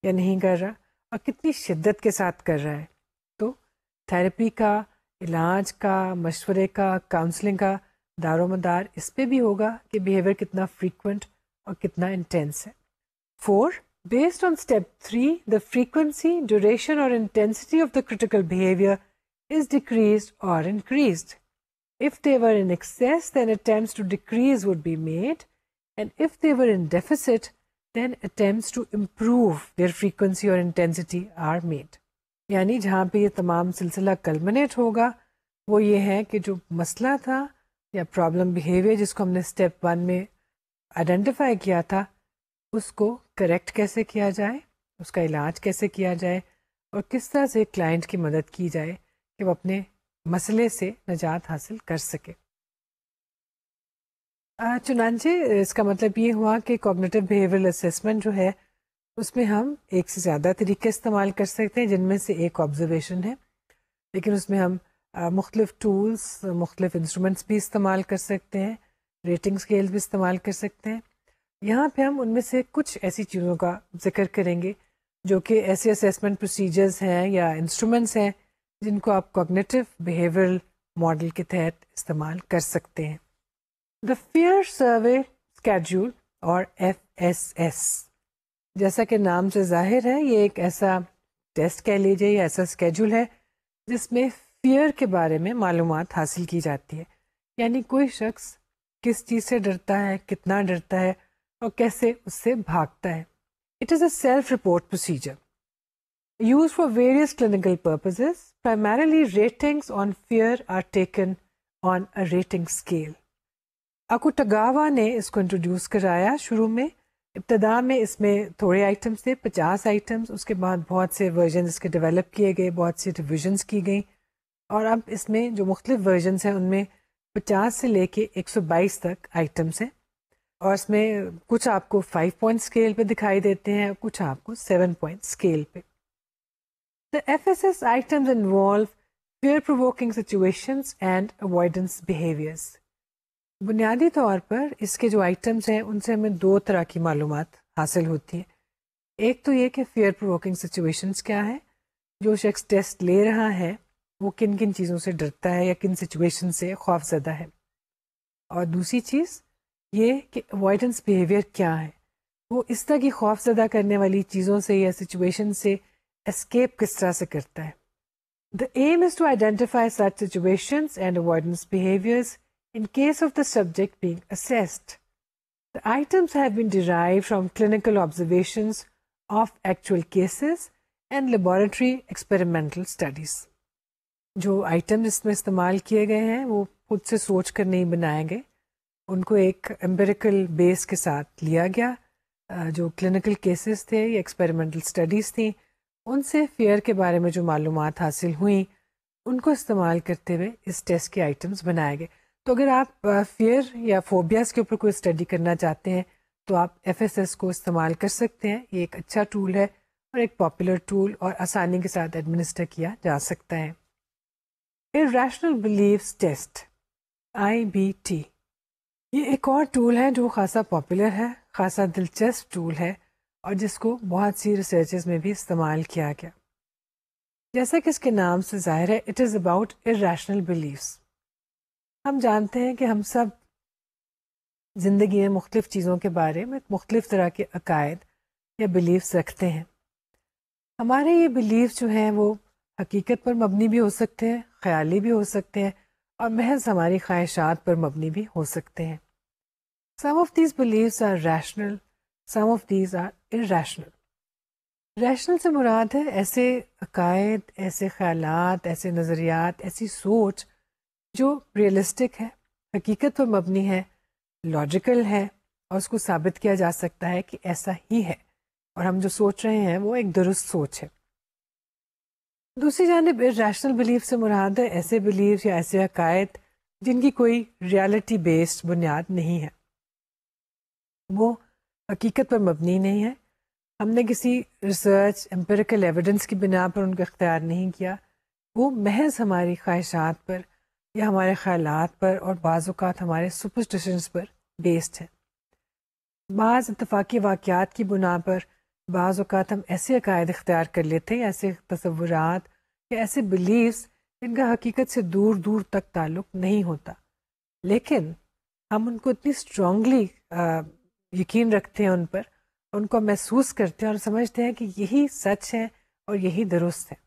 یا نہیں کر رہا, اور کتنی شدت کے ساتھ کر رہا ہے. تو تھراپی کا, علاج کا, مشورے کا, کاؤنسلنگ کا دار و مدار اس پہ بھی ہوگا کہ بیہیویئر کتنا فریکوینٹ اور کتنا انٹینس ہے. 4, based on step 3, the frequency, duration or intensity of the critical behavior is decreased or increased. If they were in excess, then attempts to decrease would be made, and if they were in deficit, then attempts to improve their frequency or intensity are made. یعنی جہاں پہ یہ تمام سلسلہ culminate ہوگا وہ یہ ہے کہ جو مسئلہ تھا یا پرابلم بیہیویئر جس کو ہم نے اسٹیپ 1 میں آئیڈینٹیفائی کیا تھا, اس کو کریکٹ کیسے کیا جائے, اس کا علاج کیسے کیا جائے, اور کس طرح سے کلائنٹ کی مدد کی جائے کہ وہ اپنے مسئلے سے نجات حاصل کر سکے. چنانچہ اس کا مطلب یہ ہوا کہ کوگنیٹو بیہیویئرل اسیسمنٹ جو ہے اس میں ہم ایک سے زیادہ طریقے استعمال کر سکتے ہیں, جن میں سے ایک آبزرویشن ہے, لیکن اس میں ہم مختلف ٹولز, مختلف انسٹرومنٹس بھی استعمال کر سکتے ہیں, ریٹنگ اسکیل بھی استعمال کر سکتے ہیں. یہاں پہ ہم ان میں سے کچھ ایسی چیزوں کا ذکر کریں گے جو کہ ایسے اسیسمنٹ پروسیجرز ہیں یا انسٹرومنٹس ہیں جن کو آپ کوگنیٹو بیہیویئرل ماڈل کے تحت استعمال کر سکتے ہیں. دا فیئر سروے اسکیڈول اور FSS, جیسا کہ نام سے ظاہر ہے یہ ایک ایسا ٹیسٹ کہہ لیجیے یا ایسا اسکیڈول ہے جس میں فیئر کے بارے میں معلومات حاصل کی جاتی ہے. یعنی کوئی شخص کس چیز سے ڈرتا ہے, کتنا ڈرتا ہے اور کیسے اس سے بھاگتا ہے. It is a self report procedure used for various clinical purposes. Primarily ratings on fear are taken on a rating scale. اکوٹاگاوا نے اس کو انٹروڈیوس کرایا شروع میں. ابتدا میں اس میں تھوڑے آئٹمس تھے, 50 آئٹمس, اس کے بعد بہت سے ورژن اس کے ڈیولپ کیے گئے, بہت سی ریویژنس کی گئیں, اور اب اس میں جو مختلف ورژنس ہیں ان میں 50 سے لے کے 122 تک آئٹمس ہیں, اور اس میں کچھ آپ کو 5 پوائنٹ اسکیل پہ دکھائی دیتے ہیں, کچھ آپ کو 7 پوائنٹ اسکیل پہ. The FSS items involve fear-provoking situations and avoidance behaviors. بنیادی طور پر اس کے جو آئٹمس ہیں ان سے ہمیں 2 طرح کی معلومات حاصل ہوتی ہیں. ایک تو یہ کہ فیئر پرووکنگ سچویشنز کیا ہے, جو شخص ٹیسٹ لے رہا ہے وہ کن کن چیزوں سے ڈرتا ہے یا کن سچویشن سے خوف زدہ ہے. اور دوسری چیز یہ کہ اوائڈنس بیہیویئر کیا ہے, وہ اس طرح کی خوف زدہ کرنے والی چیزوں سے یا سچویشن سے اسکیپ کس طرح سے کرتا ہے. The aim is to identify such situations and avoidance behaviors in case of the subject being assessed. The items have been derived from clinical observations of actual cases and laboratory experimental studies. جو item اس میں استعمال کیے گئے ہیں وہ خود سے سوچ کر نہیں بنائے گئے, ان کو ایک امپیریکل بیس کے ساتھ لیا گیا. جو کلینکل کیسز تھے یا ایکسپیریمنٹل اسٹڈیز تھیں ان سے فیئر کے بارے میں جو معلومات حاصل ہوئیں ان کو استعمال کرتے ہوئے اس ٹیسٹ کے آئٹمس بنائے گئے. تو اگر آپ فیئر یا فوبیاز کے اوپر کوئی اسٹڈی کرنا چاہتے ہیں تو آپ FSS کو استعمال کر سکتے ہیں. یہ ایک اچھا ٹول ہے اور ایک پاپولر ٹول, اور آسانی کے ساتھ ایڈمنسٹر کیا جا سکتا ہے. Irrational Beliefs Test IBT, یہ ایک اور ٹول ہے جو خاصا پاپولر ہے, خاصا دلچسپ ٹول ہے, اور جس کو بہت سی ریسرچز میں بھی استعمال کیا گیا. جیسا کہ اس کے نام سے ظاہر ہے it is about irrational beliefs. ہم جانتے ہیں کہ ہم سب زندگی میں مختلف چیزوں کے بارے میں مختلف طرح کے عقائد یا بلیفس رکھتے ہیں. ہمارے یہ بلیف جو ہیں وہ حقیقت پر مبنی بھی ہو سکتے ہیں، خیالی بھی ہو سکتے ہیں، اور محض ہماری خواہشات پر مبنی بھی ہو سکتے ہیں. Some of these beliefs are rational, some of these are irrational. Rational سے مراد ہے ایسے عقائد، ایسے خیالات، ایسے نظریات، ایسی سوچ جو ریئلسٹک ہے، حقیقت پر مبنی ہے، لاجیکل ہے، اور اس کو ثابت کیا جا سکتا ہے کہ ایسا ہی ہے، اور ہم جو سوچ رہے ہیں وہ ایک درست سوچ ہے. دوسری جانب ریشنل بلیف سے مراد ہے ایسے بلیف یا ایسے عقائد جن کی کوئی ریالٹی بیسڈ بنیاد نہیں ہے، وہ حقیقت پر مبنی نہیں ہے، ہم نے کسی ریسرچ امپیریکل ایویڈنس کی بنا پر ان کا اختیار نہیں کیا، وہ محض ہماری خواہشات پر یا ہمارے خیالات پر اور بعض اوقات ہمارے سپرسٹیشنز پر بیسڈ ہے. بعض اتفاقی واقعات کی بنا پر بعض اوقات ہم ایسے عقائد اختیار کر لیتے ہیں، ایسے تصورات یا ایسے بلیفس جن کا حقیقت سے دور دور تک تعلق نہیں ہوتا، لیکن ہم ان کو اتنی اسٹرانگلی یقین رکھتے ہیں ان پر، ان کو محسوس کرتے ہیں اور سمجھتے ہیں کہ یہی سچ ہے اور یہی درست ہے.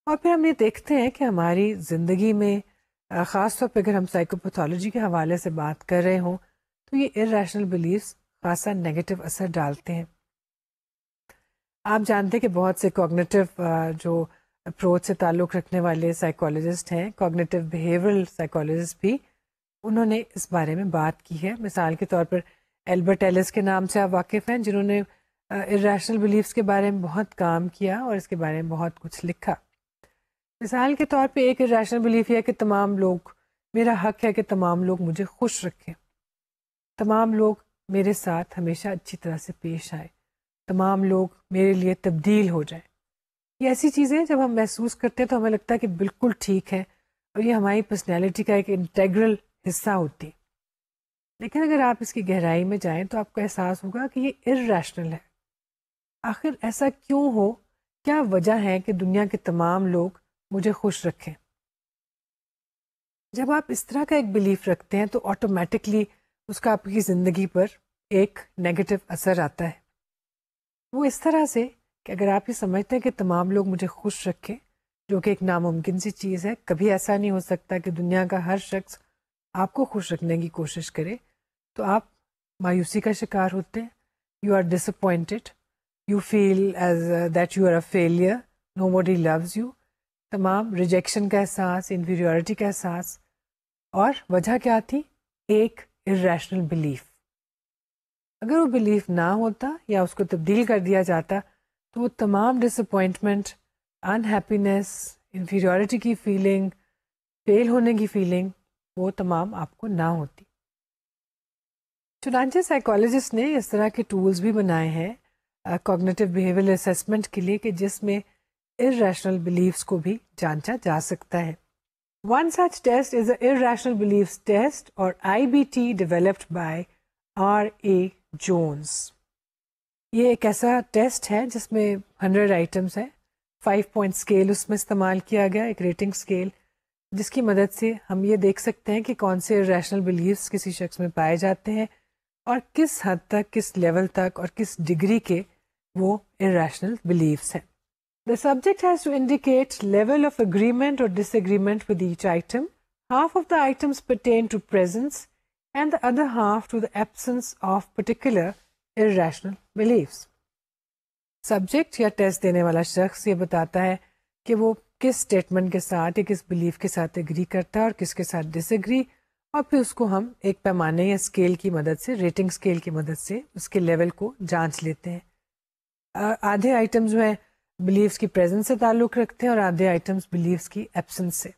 اور پھر ہم یہ دیکھتے ہیں کہ ہماری زندگی میں خاص طور پہ اگر ہم سائیکوپیتھولوجی کے حوالے سے بات کر رہے ہوں تو یہ irrational beliefs خاصا نیگیٹو اثر ڈالتے ہیں. آپ جانتے ہیں کہ بہت سے کوگنیٹو جو اپروچ سے تعلق رکھنے والے سائیکالوجسٹ ہیں، کوگنیٹو بیہیورل سائیکالوجسٹ بھی، انہوں نے اس بارے میں بات کی ہے. مثال کے طور پر البرٹ ایلس کے نام سے آپ واقف ہیں، جنہوں نے irrational beliefs کے بارے میں بہت کام کیا اور اس کے بارے میں بہت کچھ لکھا. مثال کے طور پہ ایک irrational belief یہ ہے کہ تمام لوگ، میرا حق ہے کہ تمام لوگ مجھے خوش رکھیں، تمام لوگ میرے ساتھ ہمیشہ اچھی طرح سے پیش آئے، تمام لوگ میرے لیے تبدیل ہو جائیں. یہ ایسی چیزیں جب ہم محسوس کرتے ہیں تو ہمیں لگتا ہے کہ بالکل ٹھیک ہے اور یہ ہماری پرسنالٹی کا ایک انٹیگرل حصہ ہوتی ہے. لیکن اگر آپ اس کی گہرائی میں جائیں تو آپ کو احساس ہوگا کہ یہ irrational ہے. آخر ایسا کیوں ہو؟ کیا وجہ ہے کہ دنیا کے تمام لوگ مجھے خوش رکھیں؟ جب آپ اس طرح کا ایک بلیف رکھتے ہیں تو آٹومیٹکلی اس کا آپ کی زندگی پر ایک نیگیٹو اثر آتا ہے. وہ اس طرح سے کہ اگر آپ یہ سمجھتے ہیں کہ تمام لوگ مجھے خوش رکھیں، جو کہ ایک ناممکن سی چیز ہے، کبھی ایسا نہیں ہو سکتا کہ دنیا کا ہر شخص آپ کو خوش رکھنے کی کوشش کرے، تو آپ مایوسی کا شکار ہوتے ہیں. You are disappointed, you feel as that you are a failure, nobody loves you, تمام ریجیکشن کا احساس، انفیریورٹی کا احساس. اور وجہ کیا تھی؟ ایک irrational بلیف. اگر وہ بلیف نہ ہوتا یا اس کو تبدیل کر دیا جاتا تو وہ تمام ڈس اپوائنٹمنٹ، انہیپینس، انفیریورٹی کی فیلنگ، فیل ہونے کی فیلنگ، وہ تمام آپ کو نہ ہوتی. چنانچہ سائیکالوجسٹ نے اس طرح کے ٹولز بھی بنائے ہیں کوگنیٹو بیہیویئرل اسیسمنٹ کے لیے کہ جس میں irrational beliefs کو بھی جانچا جا سکتا ہے. One such test is the irrational beliefs test or IBT developed by R.A. Jones. یہ ایک ایسا ٹیسٹ ہے جس میں 100 آئٹمس ہیں، 5 پوائنٹ اسکیل اس میں استعمال کیا گیا، ایک ریٹنگ اسکیل جس کی مدد سے ہم یہ دیکھ سکتے ہیں کہ کون سے irrational beliefs کسی شخص میں پائے جاتے ہیں اور کس حد تک، کس لیول تک اور کس ڈگری کے وہ irrational beliefs ہیں. The subject has to indicate level of agreement or disagreement with each item. Half of the items pertain to presence and the other half to the absence of particular irrational beliefs. Subject یا test دینے والا شخص یہ بتاتا ہے کہ وہ کس اسٹیٹمنٹ کے ساتھ یا کس بلیف کے ساتھ اگری کرتا ہے اور کس کے ساتھ ڈس ایگری، اور پھر اس کو ہم ایک پیمانے یا اسکیل کی مدد سے، ریٹنگ اسکیل کی مدد سے اس کے لیول کو جانچ لیتے ہیں. آدھے آئٹم جو ہیں بلیفس کی پریزنس سے تعلق رکھتے ہیں اور آدھے آئٹمس بلیفس کی ایبسنس سے،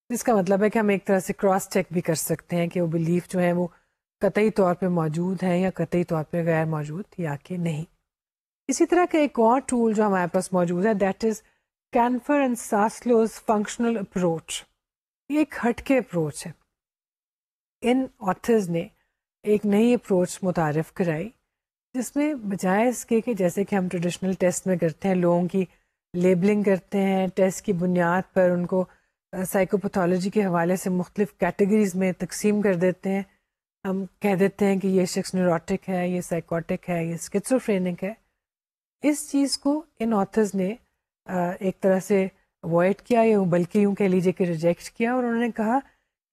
جس کا مطلب ہے کہ ہم ایک طرح سے کراس چیک بھی کر سکتے ہیں کہ وہ بلیف جو ہیں وہ قطعی طور پہ موجود ہیں یا قطعی طور پہ غیر موجود یا کہ نہیں. اسی طرح کا ایک اور ٹول جو ہمارے پاس موجود ہے، that is Kanfer and Saslow's functional approach. یہ ایک ہٹ کے اپروچ ہے. ان آتھرز نے ایک نئی اپروچ متعارف کرائی جس میں بجائے اس کے کہ جیسے کہ ہم ٹریڈیشنل ٹیسٹ میں کرتے ہیں لوگوں کی لیبلنگ کرتے ہیں، ٹیسٹ کی بنیاد پر ان کو سائیکوپیتھولوجی کے حوالے سے مختلف کیٹیگریز میں تقسیم کر دیتے ہیں. ہم کہہ دیتے ہیں کہ یہ شخص نیوروٹک ہے، یہ سائیکوٹک ہے، یہ اسکیزوفرینک ہے. اس چیز کو ان آتھرز نے ایک طرح سے اوائڈ کیا، یا بلکہ یوں کہہ لیجیے کہ ریجیکٹ کیا، اور انہوں نے کہا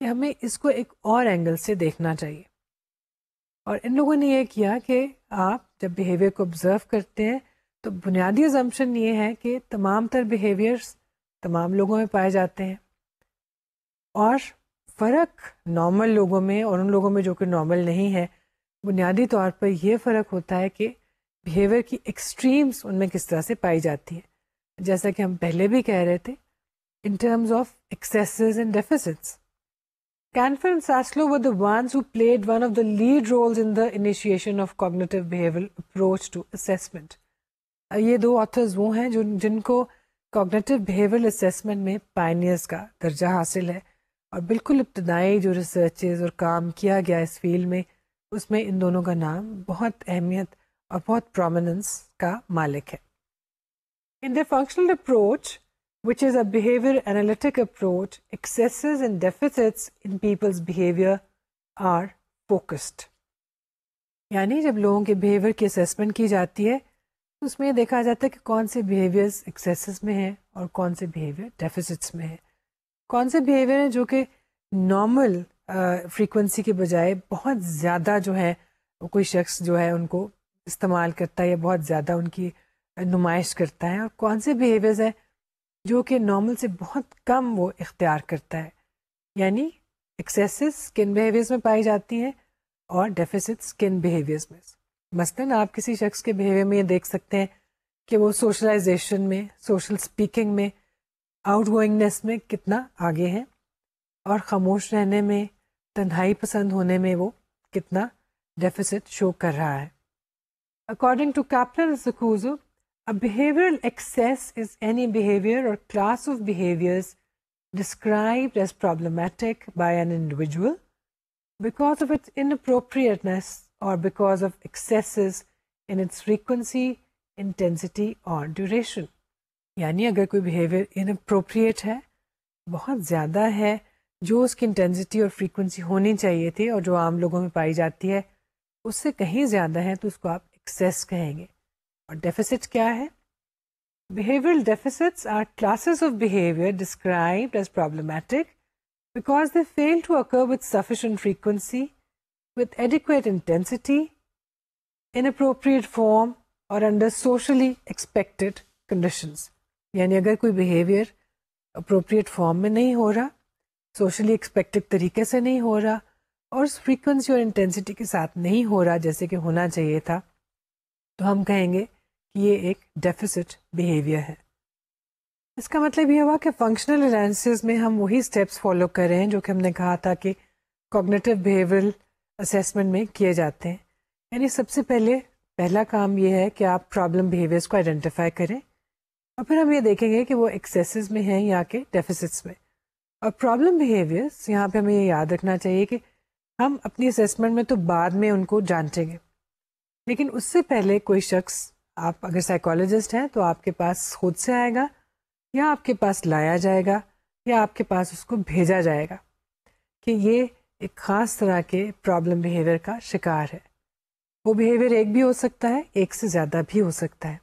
کہ ہمیں اس کو ایک اور اینگل سے دیکھنا چاہیے. اور ان لوگوں نے یہ کیا کہ آپ جب بیہیویئر کو آبزرو کرتے ہیں تو بنیادی ازمپشن یہ ہے کہ تمام تر بیہیویئرس تمام لوگوں میں پائے جاتے ہیں، اور فرق نارمل لوگوں میں اور ان لوگوں میں جو کہ نارمل نہیں ہے، بنیادی طور پر یہ فرق ہوتا ہے کہ بیہیویئر کی ایکسٹریمز ان میں کس طرح سے پائی جاتی ہیں. جیسا کہ ہم پہلے بھی کہہ رہے تھے، in terms of excesses and deficits. Canfer and Saslow were the ones who played one of the lead roles in the initiation of cognitive behavioral approach to assessment. یہ دو authors وہ ہیں جن کو cognitive behavioral assessment میں pioneers کا درجہ حاصل ہے، اور بالکل ابتدائی جو ریسرچز اور کام کیا گیا اس فیلڈ میں، اس میں ان دونوں کا نام بہت اہمیت اور بہت پرومیننس کا مالک ہے. In their functional approach, which is a behavior analytic approach, excesses and deficits in people's behavior are focused. یعنی جب لوگوں کے بیہیویئر کی اسیسمنٹ کی جاتی ہے تو اس میں یہ دیکھا جاتا ہے کہ کون سے بیہیویئرز ایکسیسز میں ہیں اور کون سے بیہیویئر ڈیفیسٹس میں ہیں. کون سے بیہیویئر ہیں جو کہ نارمل فریکوینسی کے بجائے بہت زیادہ جو ہے وہ کوئی شخص جو ہے ان کو استعمال کرتا ہے یا بہت زیادہ ان کی نمائش کرتا ہے، اور کون سے بیہیویئرز ہیں جو کہ نارمل سے بہت کم وہ اختیار کرتا ہے. یعنی ایکسیسز کن بیہیویئرز میں پائی جاتی ہیں اور ڈیفیسٹس کن بیہیویئرز میں. مثلاً آپ کسی شخص کے بیہیویئر میں یہ دیکھ سکتے ہیں کہ وہ سوشلائزیشن میں، سوشل اسپیکنگ میں، آؤٹ گوئنگنیس میں کتنا آگے ہیں، اور خاموش رہنے میں، تنہائی پسند ہونے میں وہ کتنا ڈیفیسٹ شو کر رہا ہے. According to Kaplan and Sakuzo, a behavioral excess is any behavior or class of behaviors described as problematic by an individual because of its inappropriateness or because of excesses in its frequency, intensity or duration. یعنی اگر کوئی behaviour اناپروپریٹ ہے، بہت زیادہ ہے، جو اس کی intensity اور فریکوینسی ہونی چاہیے تھی اور جو عام لوگوں میں پائی جاتی ہے اس سے کہیں زیادہ ہے، تو اس کو آپ ایکسیس کہیں گے. اور ڈیفیسٹ کیا ہے؟ Behavioral deficits are classes of behavior described as problematic because they fail to occur with sufficient frequency, with adequate intensity, in appropriate form, or under socially expected conditions. یعنی اگر کوئی بیہیویئر اپروپریٹ فارم میں نہیں ہو رہا، socially expected طریقے سے نہیں ہو رہا، اور اس فریکوینسی اور انٹینسٹی کے ساتھ نہیں ہو رہا جیسے کہ ہونا چاہیے تھا، تو ہم کہیں گے کہ یہ ایک ڈیفیسٹ بیہیویئر ہے. اس کا مطلب یہ ہوا کہ فنکشنل انالیسس میں ہم وہی اسٹیپس فالو کر رہے ہیں جو کہ ہم نے کہا تھا کہ کوگنیٹو بیہیویئرل اسیسمنٹ میں کیے جاتے ہیں. یعنی سب سے پہلا کام یہ ہے کہ آپ پرابلم بیہیویئرس کو آئیڈینٹیفائی کریں، اور پھر ہم یہ دیکھیں گے کہ وہ ایکسیسز میں ہیں یا کہ ڈیفیسٹس میں. اور پرابلم بیہیویئرس یہاں پہ ہمیں یہ یاد رکھنا چاہیے کہ ہم اپنی اسیسمنٹ میں تو بعد میں ان کو جانچیں گے، لیکن اس سے پہلے کوئی شخص، آپ اگر سائیکالوجسٹ ہیں تو آپ کے پاس خود سے آئے گا، یا آپ کے پاس لایا جائے گا، یا آپ کے پاس اس کو بھیجا جائے گا کہ یہ ایک خاص طرح کے پرابلم بیہیویئر کا شکار ہے. وہ بیہیویئر ایک بھی ہو سکتا ہے، ایک سے زیادہ بھی ہو سکتا ہے.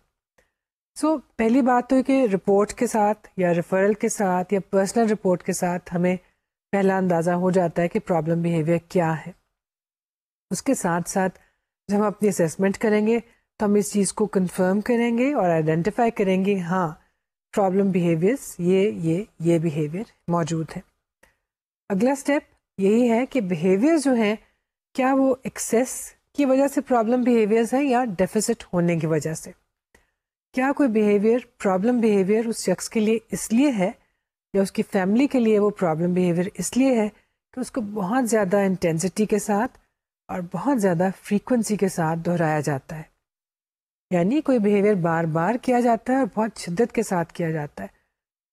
پہلی بات تو کہ رپورٹ کے ساتھ یا ریفرل کے ساتھ یا پرسنل رپورٹ کے ساتھ ہمیں پہلا اندازہ ہو جاتا ہے کہ پرابلم بیہیویئر کیا ہے. اس کے ساتھ ساتھ جب ہم اپنی اسیسمنٹ کریں گے تو ہم اس چیز کو کنفرم کریں گے اور آئیڈینٹیفائی کریں گے، ہاں پرابلم بیہیویئرس یہ بیہیویئر موجود ہے. اگلا اسٹیپ یہی ہے کہ بیہیویئر جو ہیں کیا وہ ایکسیس کی وجہ سے پرابلم بیہیویئرز ہیں یا ڈیفیسٹ ہونے کی وجہ سے. کیا کوئی بیہیویئر پرابلم بیہیویئر اس شخص کے لیے اس لیے ہے یا اس کی فیملی کے لیے وہ پرابلم بیہیویئر اس لیے ہے کہ اس کو بہت زیادہ انٹینسٹی کے ساتھ اور بہت زیادہ فریکوینسی کے ساتھ دہرایا جاتا ہے. یعنی کوئی بیہیویئر بار بار کیا جاتا ہے اور بہت شدت کے ساتھ کیا جاتا ہے.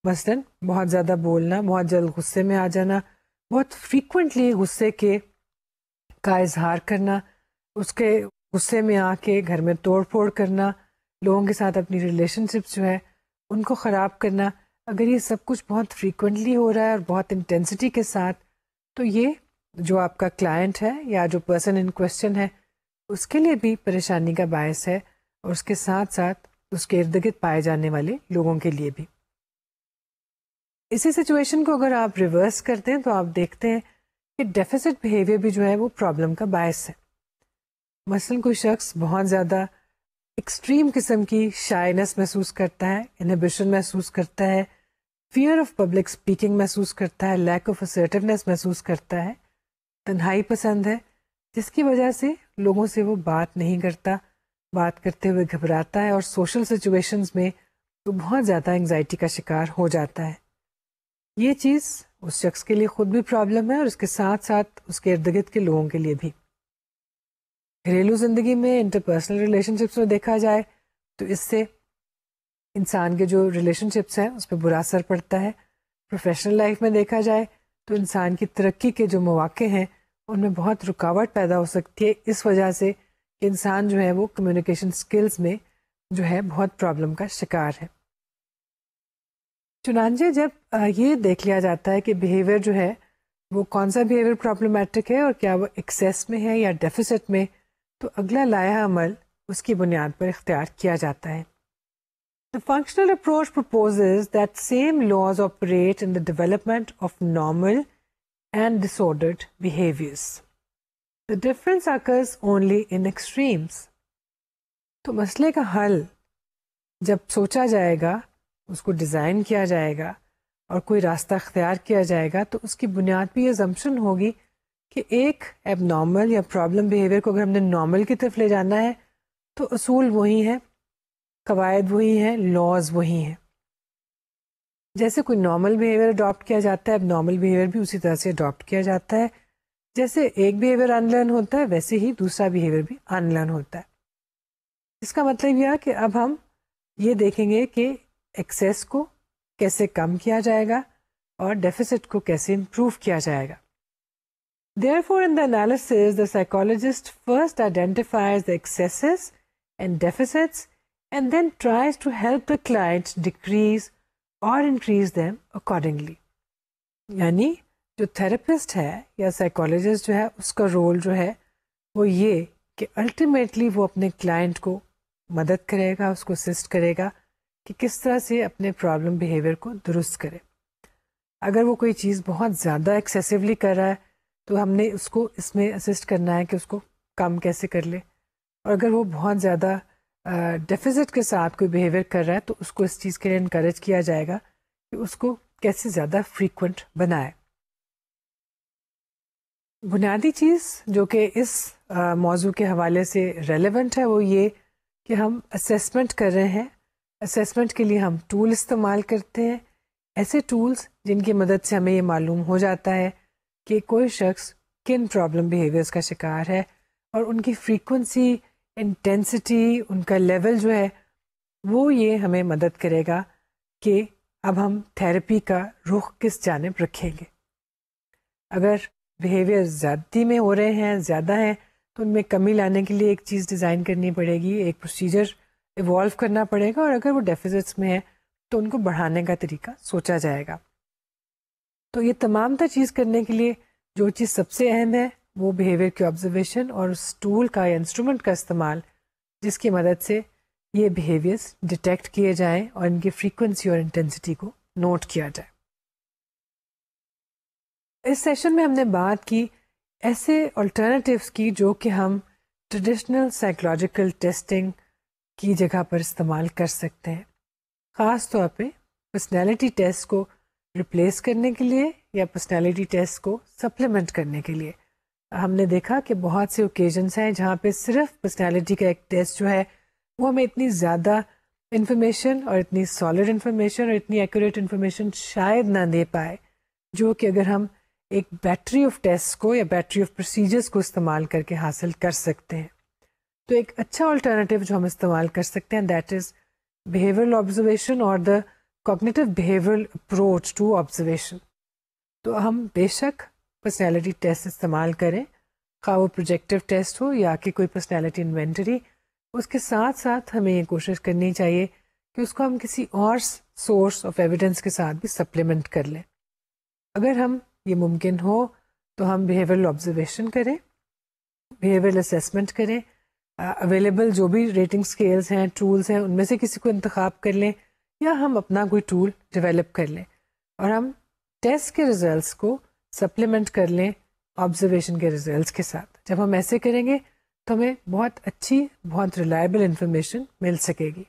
مثلاً بہت زیادہ بولنا، بہت جلد غصے میں آ جانا، بہت فریکوینٹلی غصے کا اظہار کرنا، اس کے غصے میں آ کے گھر میں توڑ پھوڑ کرنا، لوگوں کے ساتھ اپنی ریلیشن شپس جو ہے ان کو خراب کرنا، اگر یہ سب کچھ بہت فریکوینٹلی ہو رہا ہے اور بہت انٹینسٹی کے ساتھ، تو یہ جو آپ کا کلائنٹ ہے یا جو پرسن ان کویسچن ہے اس کے لیے بھی پریشانی کا باعث ہے، اور اس کے ساتھ ساتھ اس کے ارد گرد پائے جانے والے لوگوں کے لیے بھی. اسی سچویشن کو اگر آپ ریورس کرتے ہیں تو آپ دیکھتے ہیں کہ ڈیفیسٹ بیہیویئر بھی جو ہے وہ پرابلم کا باعث ہے. مثلاً کوئی شخص بہت زیادہ ایکسٹریم قسم کی شائنس محسوس کرتا ہے، انہیبیشن محسوس کرتا ہے، فیئر آف پبلک اسپیکنگ محسوس کرتا ہے، لیک آف اسرٹیونیس محسوس کرتا ہے، تنہائی پسند ہے، جس کی وجہ سے لوگوں سے وہ بات نہیں کرتا، بات کرتے ہوئے گھبراتا ہے، اور سوشل سچویشنز میں وہ بہت زیادہ انگزائٹی کا شکار ہو جاتا ہے. یہ چیز اس شخص کے لیے خود بھی پرابلم ہے، اور اس کے ساتھ ساتھ اس کے ارد گرد کے لوگوں کے لیے بھی. گھریلو زندگی میں انٹرپرسنل ریلیشن شپس میں دیکھا جائے تو اس سے انسان کے جو ریلیشن شپس ہیں اس پہ برا اثر پڑتا ہے. پروفیشنل لائف میں دیکھا جائے تو انسان کی ترقی کے جو مواقع ہیں ان میں بہت رکاوٹ پیدا ہو سکتی ہے، اس وجہ سے کہ انسان جو ہے وہ کمیونیکیشن سکلز میں جو ہے بہت پرابلم کا شکار ہے. چنانچہ جب یہ دیکھ لیا جاتا ہے کہ بیہیویئر جو ہے وہ کون سا بیہیویئر پرابلمیٹک ہے اور کیا وہ ایکسیس میں ہے یا ڈیفیسٹ میں، تو اگلا لائحہ عمل اس کی بنیاد پر اختیار کیا جاتا ہے. The functional approach proposes that same laws operate in the development of normal and disordered behaviors. The difference occurs only in extremes. تو مسئلے کا حل جب سوچا جائے گا، اس کو ڈیزائن کیا جائے گا اور کوئی راستہ اختیار کیا جائے گا، تو اس کی بنیاد پہ یہ assumption ہوگی کہ ایک ایب نارمل یا پرابلم بیہیویئر کو اگر ہم نے نارمل کی طرف لے جانا ہے تو اصول وہی ہیں، قواعد وہی ہیں، لاز وہی ہیں. جیسے کوئی نارمل بیہیویئر اڈاپٹ کیا جاتا ہے، اب نارمل بیہیویئر بھی اسی طرح سے اڈاپٹ کیا جاتا ہے. جیسے ایک بیہیویئر ان لرن ہوتا ہے ویسے ہی دوسرا بیہیویئر بھی ان لرن ہوتا ہے. اس کا مطلب یہ کہ اب ہم یہ دیکھیں گے کہ ایکسیس کو کیسے کم کیا جائے گا اور ڈیفیسٹ کو کیسے امپروو کیا جائے گا. Therefore, in the analysis, the psychologist first identifies the excesses and deficits and then tries to help the client decrease or increase them accordingly. یعنی جو تھراپسٹ ہے یا سائیکالوجسٹ جو ہے اس کا رول جو ہے وہ یہ کہ الٹیمیٹلی وہ اپنے کلائنٹ کو مدد کرے گا، اس کو اسسٹ کرے گا کہ کس طرح سے اپنے پرابلم بیہیویئر کو درست کرے. اگر وہ کوئی چیز بہت زیادہ ایکسیسولی کر رہا ہے تو ہم نے اس کو اس میں اسسٹ کرنا ہے کہ اس کو کم کیسے کر لے، اور اگر وہ بہت زیادہ ڈیفیزٹ کے ساتھ کوئی بیہیویئر کر رہا ہے تو اس کو اس چیز کے لیے انکریج کیا جائے گا کہ اس کو کیسے زیادہ فریکوینٹ بنائے. بنیادی چیز جو کہ اس موضوع کے حوالے سے ریلیونٹ ہے وہ یہ کہ ہم اسیسمنٹ کر رہے ہیں. اسیسمنٹ کے لیے ہم ٹول استعمال کرتے ہیں، ایسے ٹولز جن کی مدد سے ہمیں یہ معلوم ہو جاتا ہے کہ کوئی شخص کن پرابلم بیہیویئرس کا شکار ہے، اور ان کی فریکوینسی، انٹینسٹی، ان کا لیول جو ہے وہ یہ ہمیں مدد کرے گا کہ اب ہم تھراپی کا رخ کس جانب رکھیں گے. اگر بیہیویئر زیادتی میں ہو رہے ہیں، زیادہ ہیں، تو ان میں کمی لانے کے لیے ایک چیز ڈیزائن کرنی پڑے گی، ایک پروسیجر ایوالو کرنا پڑے گا، اور اگر وہ ڈیفیزٹس میں ہے تو ان کو بڑھانے کا طریقہ سوچا جائے گا. تو یہ تمام تر چیز کرنے کے لیے جو چیز سب سے اہم ہے وہ بیہیویئر کی آبزرویشن اور اس ٹول کا یا انسٹرومنٹ کا استعمال جس کی مدد سے یہ بیہیویئرس ڈیٹیکٹ کیے جائیں اور ان کی فریکوینسی اور انٹینسٹی کو نوٹ کیا جائے. اس سیشن میں ہم نے بات کی ایسے الٹرنیٹیوز کی جو کہ ہم ٹریڈیشنل سائیکولوجیکل ٹیسٹنگ کی جگہ پر استعمال کر سکتے ہیں، خاص طور پہ پرسنالٹی ٹیسٹ کو ریپلیس کرنے کے لیے یا پرسنالٹی ٹیسٹ کو سپلیمنٹ کرنے کے لیے. ہم نے دیکھا کہ بہت سے اوکیزنس ہیں جہاں پہ صرف پرسنالٹی کا ایک ٹیسٹ جو ہے وہ ہمیں اتنی زیادہ انفارمیشن اور اتنی سالڈ انفارمیشن اور اتنی ایکوریٹ انفارمیشن شاید نہ دے پائے جو کہ اگر ہم ایک بیٹری آف ٹیسٹ کو یا بیٹری آف پروسیجرز کو استعمال کر کے حاصل کر سکتے ہیں. تو ایک اچھا الٹرنیٹیو جو ہم استعمال کر سکتے ہیں دیٹ از بیہیویئرل آبزرویشن اور دا cognitive behavioral approach to observation. تو ہم بے شک پرسنالٹی ٹیسٹ استعمال کریں، خواہ وہ پروجیکٹیو ٹیسٹ ہو یا کہ کوئی پرسنالٹی انوینٹری. اس کے ساتھ ساتھ ہمیں یہ کوشش کرنی چاہیے کہ اس کو ہم کسی اور سورس آف ایویڈنس کے ساتھ بھی سپلیمنٹ کر لیں. اگر ہم یہ ممکن ہو تو ہم بیہیورل آبزرویشن کریں, بیہیورل اسیسمنٹ کریں, اویلیبل جو بھی ریٹنگ اسکیلس ہیں, ٹولس ہیں, ان میں سے کسی کو انتخاب کر لیں, یا ہم اپنا کوئی ٹول ڈیولپ کر لیں, اور ہم ٹیسٹ کے ریزلٹس کو سپلیمنٹ کر لیں آبزرویشن کے ریزلٹس کے ساتھ. جب ہم ایسے کریں گے تو ہمیں بہت اچھی, بہت ریلائبل انفارمیشن مل سکے گی.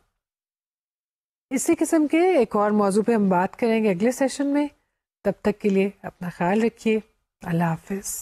اسی قسم کے ایک اور موضوع پہ ہم بات کریں گے اگلے سیشن میں. تب تک کے لیے اپنا خیال رکھیے. اللہ حافظ.